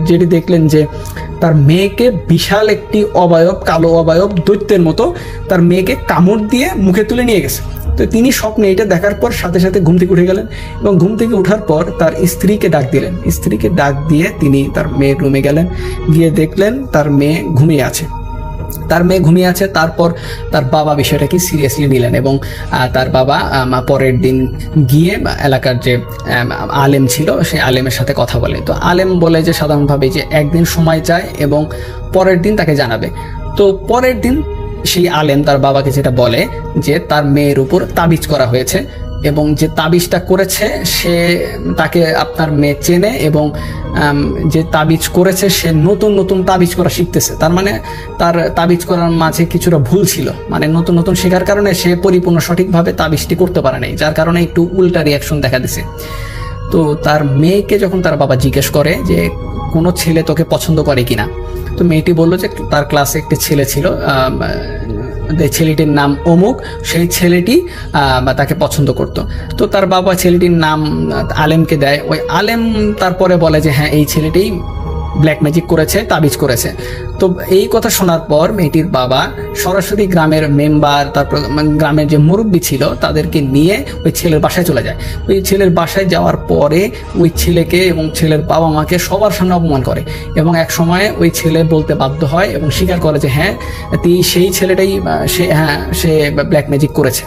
যেটি দেখলেন যে তার মেয়েকে বিশাল একটি অবয়ব, কালো অবয়ব দৈত্যের মতো তার মেয়েকে কামড় দিয়ে মুখে তুলে নিয়ে গেছে। তো তিনি স্বপ্নে এটা দেখার পর সাথে সাথে ঘুম থেকে উঠে গেলেন এবং ঘুম থেকে ওঠার পর তার স্ত্রীকে ডাক দিলেন। স্ত্রীকে ডাক দিয়ে তিনি তার মেয়ের রুমে গেলেন, গিয়ে দেখলেন তার মেয়ে ঘুমিয়ে আছে। তারপর তার বাবা বিষয়টাকে সিরিয়াসলি নিলেন এবং তার বাবা পরের দিন গিয়ে এলাকার যে আলেম ছিল সেই আলেমের সাথে কথা বলে। তো আলেম বলে যে সাধারণভাবে যে একদিন সময় চায় এবং পরের দিন তাকে জানাবে। তো পরের দিন সেই আলেম তার বাবাকে যেটা বলে যে তার মেয়ের উপর তাবিজ করা হয়েছে এবং যে তাবিজটা করেছে সে তাকে আপনার মেয়ে চেনে এবং যে তাবিজ করেছে সে নতুন নতুন তাবিজ করা শিখতেছে। তার মানে তার তাবিজ করার মাঝে কিছুটা ভুল ছিল, মানে নতুন নতুন শেখার কারণে সে পরিপূর্ণ সঠিকভাবে তাবিজটি করতে পারে নাই, যার কারণে একটু উল্টা রিয়াকশন দেখা দিছে। তো তার মেয়েকে যখন তার বাবা জিজ্ঞেস করে যে কোনো ছেলে তোকে পছন্দ করে কিনা, তো মেয়েটি বললো যে তার ক্লাসে একটি ছেলে ছিল, ছেলেটির নাম অমুক, সেই ছেলেটি তাকে পছন্দ করত। তো তার বাবা ছেলেটির নাম আলেমকে দেয়, ওই আলেম তারপরে বলে যে হ্যাঁ এই ছেলেটি ব্ল্যাক ম্যাজিক করেছে, তাবিজ করেছে। তো এই কথা শোনার পর মেয়েটির বাবা সরাসরি গ্রামের মেম্বার, তারপর গ্রামের যে মুরব্বী ছিল তাদেরকে নিয়ে ওই ছেলের বাসায় চলে যায়। ওই ছেলের বাসায় যাওয়ার পরে ওই ছেলেকে এবং ছেলের বাবা মাকে সবার সামনে অপমান করে এবং এক সময় ওই ছেলে বলতে বাধ্য হয় এবং স্বীকার করে যে হ্যাঁ সেই ছেলেটাই সে ব্ল্যাক ম্যাজিক করেছে।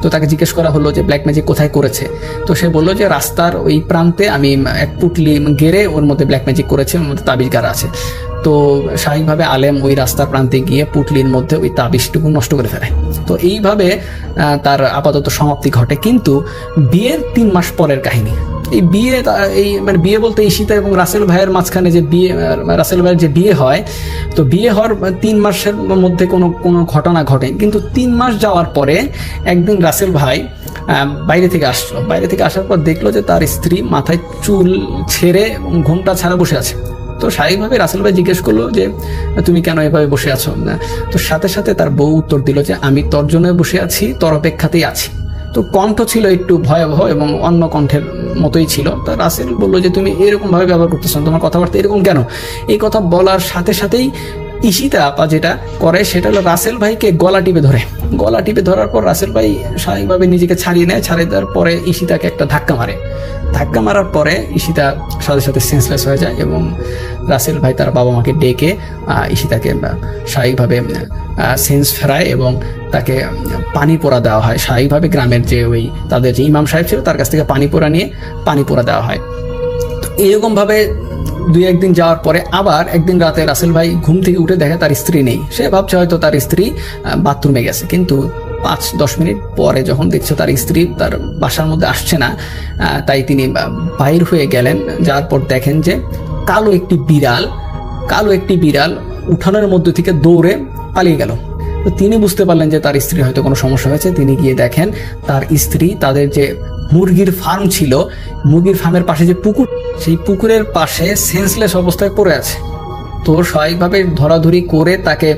তো তাকে জিজ্ঞেস করা হলো যে ব্ল্যাক ম্যাজিক কোথায় করেছে, তো সে বললো যে রাস্তার ওই প্রান্তে আমি এক পুটলি গেড়ে ওর মধ্যে ব্ল্যাক ম্যাজিক করেছে, ওর মধ্যে তাবিজ গাড়া আছে। তো স্বাভাবিকভাবে আলেম ওই রাস্তার প্রান্তে গিয়ে পুটলির মধ্যে ওই তাবিজটুকু নষ্ট করে ফেলে। তো এইভাবে তার আপাতত সমাপ্তি ঘটে। কিন্তু বিয়ের 3 মাস পরের কাহিনী, এই বিয়ে মানে বিয়ে বলতে ঈশিতা এবং রাসেল ভাইয়ের মাঝখানে যে বিয়ে, রাসেল ভাইয়ের যে বিয়ে হয়, তো বিয়ে হওয়ার 3 মাসের মধ্যে কোনো ঘটনা ঘটে। কিন্তু 3 মাস যাওয়ার পরে একদিন রাসেল ভাই বাইরে থেকে আসলো, বাইরে থেকে আসার পর দেখলো যে তার স্ত্রী মাথায় চুল ছেড়ে এবং ঘোমটা ছাড়া বসে আছে। তো স্বাভাবিকভাবে রাসেল ভাই জিজ্ঞেস করলো যে তুমি কেন এভাবে বসে আছো? তো সাথে সাথে তার বউ উত্তর দিল যে আমি তোর জন্য বসে আছি, তোর অপেক্ষাতেই আছি। তো কণ্ঠ ছিল একটু ভয়াবহ এবং অন্য কণ্ঠের মতোই ছিল। তা রাসেল বললো যে তুমি এরকম ভাবে ব্যবহার করতেছো, তোমার কথাবার্তা এরকম কেন? এই কথা বলার সাথে সাথেই ঈশিতা আপা যেটা করে সেটা হলো রাসেল ভাইকে গলা টিপে ধরে। গলা টিপে ধরার পর রাসেল ভাই স্বাভাবিকভাবে নিজেকে ছাড়িয়ে নেয়, ছাড়িয়ে দেওয়ার পরে ঈশিতাকে একটা ধাক্কা মারে। ধাক্কা মারার পরে ঈশিতা সাথে সাথে সেন্সলেস হয়ে যায় এবং রাসেল ভাই তার বাবা মাকে ডেকে ঈশিতাকে স্বাভাবিকভাবে সেন্স ফেরায় এবং তাকে পানি পোড়া দেওয়া হয়। স্বাভাবিকভাবে গ্রামের যে ওই তাদের যে ইমাম সাহেব ছিল তার কাছ থেকে পানি পোড়া নিয়ে পানি পোড়া দেওয়া হয়। তো এরকমভাবে 2-1 দিন যাওয়ার পরে আবার একদিন রাতে রাসেল ভাই ঘুম থেকে উঠে দেখে তার স্ত্রী নেই। সে ভাবছে হয়তো তার স্ত্রী বাথরুমে গেছে, কিন্তু 5-10 মিনিট পরে যখন দেখছে তার স্ত্রী তার বাসার মধ্যে আসছে না, তাই তিনি বাইর হয়ে গেলেন। যার পর দেখেন যে কালো একটি বিড়াল উঠানের মধ্যে থেকে দৌড়ে পালিয়ে গেল। তো তিনি বুঝতে পারলেন যে তার স্ত্রী হয়তো কোনো সমস্যা হয়েছে। তিনি গিয়ে দেখেন তার স্ত্রী তাদের যে মুরগির ফার্ম ছিল, মুরগির ফার্মের পাশে যে পুকুর, সেই পুকুরের পাশে সেন্সলেস অবস্থায় পড়ে আছে। তো স্বাভাবিকভাবে ধরাধরি করে তাকে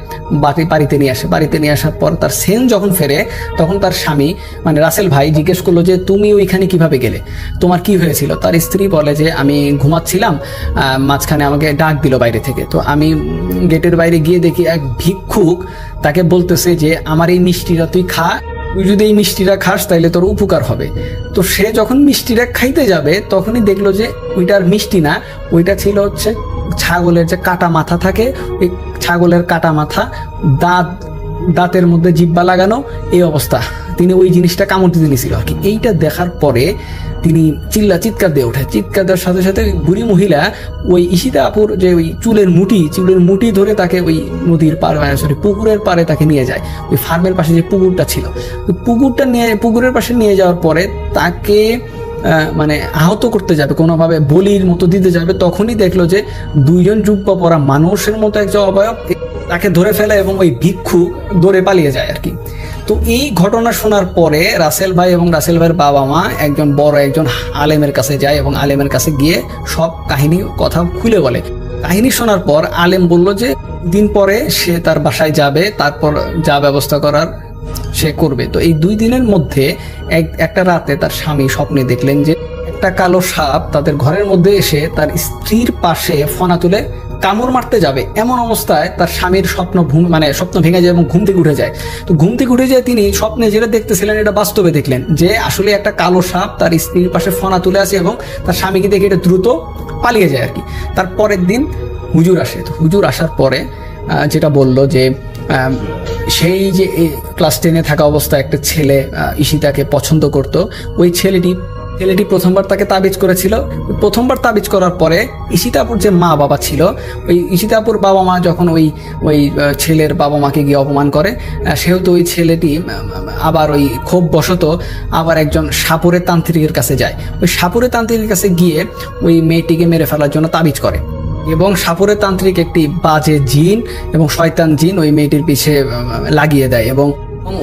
বাড়িতে নিয়ে আসে। বাড়িতে নিয়ে আসার পর তার সেন্স যখন ফেরে তখন তার স্বামী মানে রাসেল ভাই জিজ্ঞেস করলো যে তুমি ওইখানে কিভাবে গেলে, তোমার কি হয়েছিল? তার স্ত্রী বলে যে আমি ঘুমাচ্ছিলাম, মাঝখানে আমাকে ডাক দিল বাইরে থেকে। তো আমি গেটের বাইরে গিয়ে দেখি এক ভিক্ষুক তাকে বলতেছে যে আমার এই মিষ্টিটা তুই খা, তুই যদি এই মিষ্টিটা খাস তাহলে তোর উপকার হবে। তো সে যখন মিষ্টিটা খাইতে যাবে তখনই দেখলো যে ওইটার মিষ্টি না, ওইটা ছিল হচ্ছে ছাগলের যে কাটা মাথা থাকে, ওই ছাগলের কাটা মাথা, দাঁতের মধ্যে জিব্বা লাগানো, এই অবস্থা। তিনি ওই জিনিসটা কামড় দিতে নিয়েছিল আর কি। এইটা দেখার পরে তিনি চিৎকার দিয়ে ওঠে। চিৎকার দেওয়ার সাথে সাথে বুড়ি মহিলা ওই ঈশিতা আপুর যে ওই চুলের মুঠি ধরে তাকে ওই নদীর পাড়ে, পুকুরের পাড়ে তাকে নিয়ে যায়। ওই ফার্মের পাশে যে পুকুরটা ছিল, ওই পুকুরের পাশে নিয়ে যাওয়ার পরে তাকে মানে আহত করতে যাবে, কোনোভাবে বলির মতো দিতে যাবে, তখনই দেখলো যে 2জন জুব্বা পরা মানুষের মতো একজন অবয়ব তাকে ধরে ফেলে এবং ওই ভিক্ষু দৌড়ে পালিয়ে যায় আর কি। তো এই ঘটনা শোনার পরে রাসেল ভাই এবং রাসেল ভাইয়ের বাবা মা একজন আলেমের কাছে যায় এবং আলেমের কাছে গিয়ে সব কাহিনী কথা খুলে বলে। কাহিনী শোনার পর আলেম বলল যে দিন পরে সে তার বাসায় যাবে, তারপর যা ব্যবস্থা করার সে করবে। তো এই 2 দিনের মধ্যে একটা রাতে তার স্বামী স্বপ্নে দেখলেন যে একটা কালো সাপ তাদের ঘরের মধ্যে এসে তার স্ত্রীর পাশে ফনা তুলে কামড় মারতে যাবে। এমন অবস্থায় তার স্বামীর স্বপ্ন ভেঙে যায় এবং ঘুম থেকে উঠে যায়। তো ঘুম থেকে উঠে যায় তিনি স্বপ্নে যেটা দেখতেছিলেন এটা বাস্তবে দেখলেন যে আসলে একটা কালো সাপ তার স্ত্রীর পাশে ফনা তুলে আসে এবং তার স্বামীকে দেখে এটা দ্রুত পালিয়ে যায় আর কি। তার পরের দিন হুজুর আসে। তো হুজুর আসার পরে যেটা বলল যে সেই যে ক্লাস 10-এ থাকা অবস্থায় একটা ছেলে ঈশিতাকে পছন্দ করত, ওই ছেলেটি ছেলেটি প্রথমবার তাকে তাবিজ করেছিল। প্রথমবার তাবিজ করার পরে ঈশিতাপুর যে মা বাবা ছিল, ওই ঈশিতাপুর বাবা মা যখন ওই ছেলের বাবা মাকে গিয়ে অপমান করে, সেহেতু ওই ছেলেটি আবার ওই ক্ষোভ বশত আবার একজন সাপুরে তান্ত্রিকের কাছে যায়। ওই সাপুরে তান্ত্রিকের কাছে গিয়ে ওই মেয়েটিকে মেরে ফেলার জন্য তাবিজ করে, এবং সাপুরে তান্ত্রিক একটি বাজে জিন এবং শয়তান জিন ওই মেয়েটির পিছে লাগিয়ে দেয়, এবং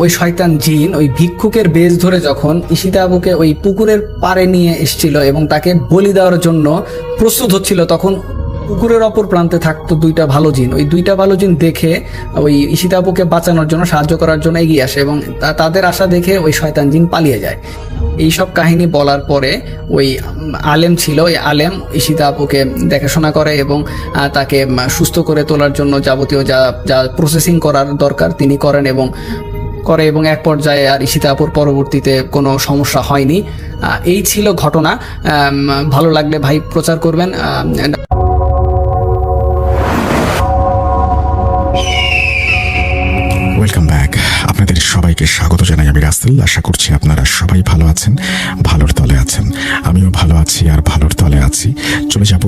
ওই শয়তান জিন ওই ভিক্ষুকের বেশ ধরে যখন ঈশিতাবুকে ওই পুকুরের পাড়ে নিয়ে এসেছিল এবং তাকে বলি দেওয়ার জন্য প্রস্তুত হচ্ছিল, তখন পুকুরের অপর প্রান্তে থাকতো দুইটা ভালো জিন। ওই দুইটা ভালো জিন দেখে ওই ঈশিতাবুকে বাঁচানোর জন্য, সাহায্য করার জন্য এগিয়ে আসে, এবং তাদের আশা দেখে ওই শয়তান জিন পালিয়ে যায়। এইসব কাহিনী বলার পরে ওই আলেম ছিল, ওই আলেম ঈশিতাবুকে দেখাশোনা করে এবং তাকে সুস্থ করে তোলার জন্য যাবতীয় যা প্রসেসিং করার দরকার তিনি করেন এবং এক পর্যায়ে আর ঈশিতাপুর পরবর্তীতে কোনো সমস্যা হয়নি। এই ছিল ঘটনা। ভালো লাগলে ভাই প্রচার করবেন। Welcome back. আপনাদের সবাইকে স্বাগত জানাই আমি রাসেল। আশা করছি আপনারা সবাই ভালো আছেন, ভালোর তলে আছেন। আমিও ভালো আছি আর ভালোর তলে আছি। চলে যাব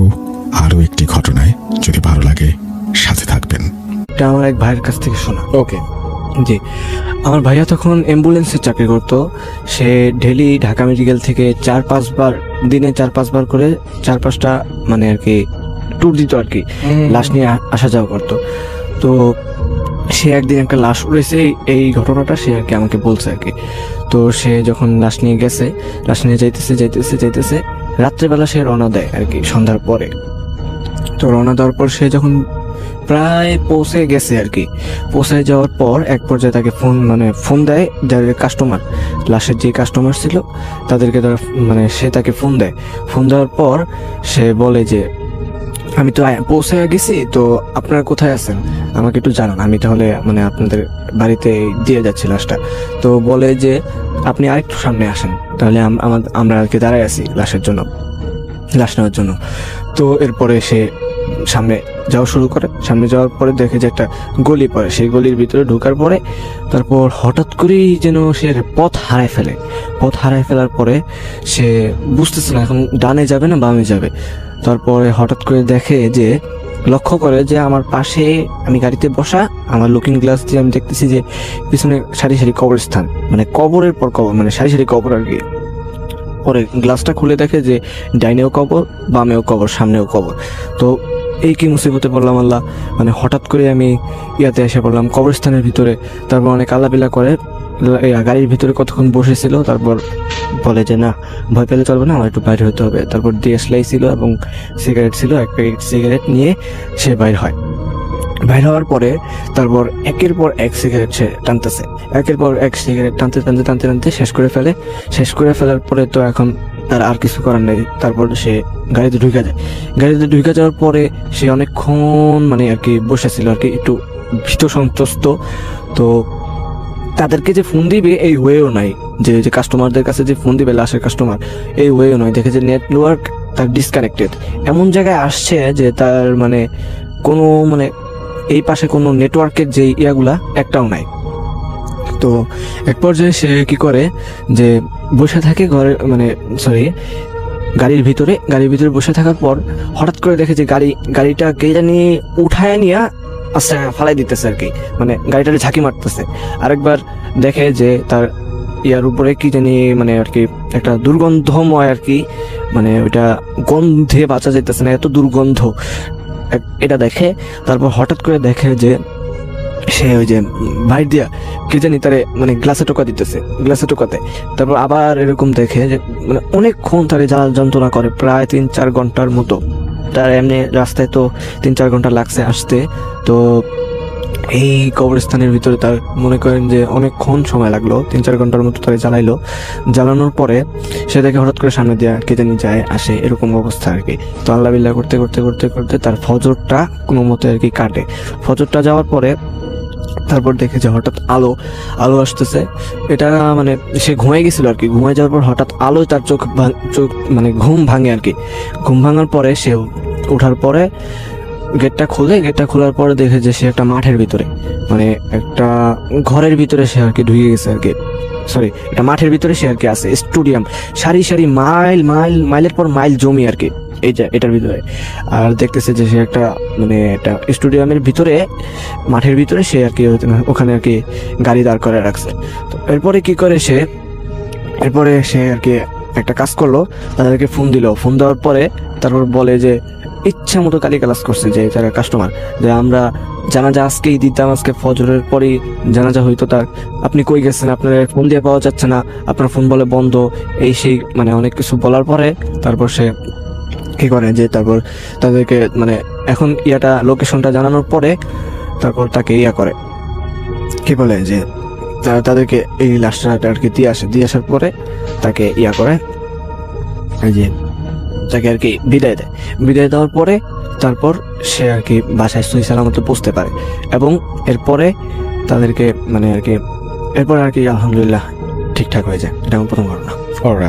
আরও একটি ঘটনায়, যদি ভালো লাগে সাথে থাকবেন। এটা আমার এক ভাইয়ের কাছ থেকে শোনা। ওকে, জি, আমার ভাইয়া তখন অ্যাম্বুলেন্সের চাকরি করতো। সে ডেলি ঢাকা মেডিকেল থেকে দিনে 4-5 বার করে 4-5টা মানে আর কি ট্যুর দিত আর কি, লাশ নিয়ে আসা যাওয়া করতো। তো সে একদিন একটা লাশ উড়েছে, এই ঘটনাটা সে আর কি আমাকে বলছে আর কি। তো সে যখন লাশ নিয়ে গেছে, লাশ নিয়ে যাইতেছে রাত্রেবেলা সে রওনা দেয় আর কি, সন্ধ্যার পরে। তো রওনা দেওয়ার পর সে যখন প্রায় পৌঁছে গেছে আর কি, পৌঁছে যাওয়ার পর এক পর্যায়ে তাকে ফোন দেয় যাদের কাস্টমার, লাশের যে কাস্টমার ছিল তাদেরকে সে তাকে ফোন দেয়। ফোন দেওয়ার পর সে বলে যে আমি তো পৌঁছে গেছি, তো আপনারা কোথায় আছেন আমাকে একটু জানান, আমি তাহলে আপনাদের বাড়িতে দিয়ে যাচ্ছি লাশটা। তো বলে যে আপনি আরেকটু সামনে আসেন, তাহলে আমরা আর কি দাঁড়ায় আছি লাশ নেওয়ার জন্য। তো এরপরে সে সামনে যাওয়া শুরু করে। সামনে যাওয়ার পরে দেখে যে একটা গলি পড়ে, সেই গলির ভিতরে ঢোকার পরে তারপর হঠাৎ করেই যেন সে পথ হারায় ফেলার পরে সে বুঝতেছে না এখন ডানে যাবে না বামে যাবে। তারপরে হঠাৎ করে দেখে যে, লক্ষ্য করে যে আমার পাশে, আমি গাড়িতে বসা, আমার লুকিং গ্লাস দিয়ে আমি দেখতেছি যে পিছনে সারি সারি কবরস্থান, কবরের পর কবর, সারি সারি কবর আর কি। পরে গ্লাসটা খুলে দেখে যে ডাইনেও কবর, বামেও কবর, সামনেও কবর। তো এই কি মুসিবতে পড়লাম আল্লাহ, হঠাৎ করে আমি ইয়াতে এসে পড়লাম কবরস্থানের ভিতরে। তারপর অনেক আলাপিলা করে, গাড়ির ভিতরে কতক্ষণ বসেছিল। তারপর বলে যে না, ভয় পেলে চলবে না, আমার একটু বাইরে হতে হবে। তারপর DSLR ছিল এবং সিগারেট ছিল, এক প্যাকেট সিগারেট নিয়ে সে বাইর হয়। বাইর হওয়ার পরে তারপর একের পর এক সিগারেট সে টানতেছে, একের পর এক সিগারেট টানতে শেষ করে ফেলার পরে তো এখন তার আর কিছু করার নেই। তারপর সে গাড়িতে ঢুকে যাওয়ার পরে সে অনেকক্ষণ আর কি বসেছিল আর কি, একটু ভীত সন্ত্রস্ত। তো তাদেরকে যে ফোন দিবে এই ওয়েও নাই, যে কাস্টমারদের কাছে যে ফোন দিবে লাশের কাস্টমার, এই ওয়েও নয়। দেখে যে নেটওয়ার্ক তার ডিসকানেক্টেড, এমন জায়গায় আসছে যে তার কোনো এই পাশে কোনো নেটওয়ার্কের যে ইয়াগুলা একটাও নাই। তো এক পর্যায়ে সে কি করে যে বসে থাকে ঘরে, গাড়ির ভিতরে বসে থাকার পর হঠাৎ করে দেখে যে গাড়িটা কে জানি উঠায় নিয়ে আচ্ছা ফালাই দিতেছে আর কি, গাড়িটারে ঝাঁকি মারতেছে। আরেকবার দেখে যে তার ইয়ার উপরে কি জানি আর কি একটা দুর্গন্ধময় আর কি, ওইটা গন্ধে বাঁচা যাইতেছে না, এত দুর্গন্ধ এটা দেখে। তারপর হঠাৎ করে দেখে যে সে ওই যে বাইর দিয়া কে জানি তারে গ্লাসে টোকাতে। তারপর আবার এরকম দেখে যে অনেকক্ষণ তারে জ্বালা যন্ত্রণা করে, প্রায় 3-4 ঘন্টার মতো। তার এমনি রাস্তায় তো 3-4 ঘন্টা লাগছে আসতে। তো এই কবরস্থানের ভিতরে তার মনে করেন যে অনেকক্ষণ সময় লাগলো, 3-4 ঘন্টার মতো তারে জ্বালানোর পরে সে দেখে হঠাৎ করে সামনে দিয়ে কে জানি যায় আসে, এরকম অবস্থা আর কি। তো আল্লাহ বিল্লাহ করতে তার ফজরটা কোনো মতে আর কি কাটে। ফজরটা যাওয়ার পরে তারপর দেখে যে হঠাৎ আলো আসতেছে। এটা সে ঘুমাই গেছিল আর কি, ঘুমাই যাওয়ার পর হঠাৎ আলো তার চোখ ঘুম ভাঙে আর কি। ঘুম ভাঙার পরে সে ওঠার পরে গেটটা খোলার পরে দেখে যে সে একটা মাঠের ভিতরে, মানে একটা ঘরের ভিতরে সে আর কি ঢুকে গেছে আর কি। সরি, এটা মাঠের ভিতরে সে আর কি আছে, স্টেডিয়াম, সারি সারি মাইলের পর মাইল জমি আর কি এই যে এটার ভিতরে। আর দেখতেছে যে সে একটা মানে একটা স্টেডিয়ামের ভিতরে, মাঠের ভিতরে সে আর কি ওখানে আর কি গাড়ি দাঁড় করে রাখছে। তো এরপরে কি করে সে, এরপরে সে আর কি একটা কাজ করলো, তাদেরকে ফোন দেওয়ার পরে তারপর বলে যে ইচ্ছা মতো গালিগালাজ করছে যে যারা কাস্টমার, যে আমরা জানাজা আজকেই দিতাম, আজকে ফজরের পরেই জানাজা হইতো তার, আপনি কই গেছেন, আপনার ফোন দিয়ে পাওয়া যাচ্ছে না, আপনার ফোন বলে বন্ধ, এই সেই মানে অনেক কিছু বলার পরে তারপর সে কি করে যে তারপর তাদেরকে মানে এখন লোকেশনটা জানানোর পরে তারপর তাকে করে কি বলে যে তাদেরকে এই লাশটা আর কি দিয়ে আসার পরে তাকে করে এই যে তাকে আর কি বিদায় দেওয়ার পরে তারপর সে আর কি বাসায় সহি সালামতে পৌঁছতে পারে। এবং এরপরে তাদেরকে মানে আর কি এরপর আর কি আলহামদুলিল্লাহ ঠিকঠাক হয়ে যায়। এটা আমার প্রথম ঘটনা। Alright.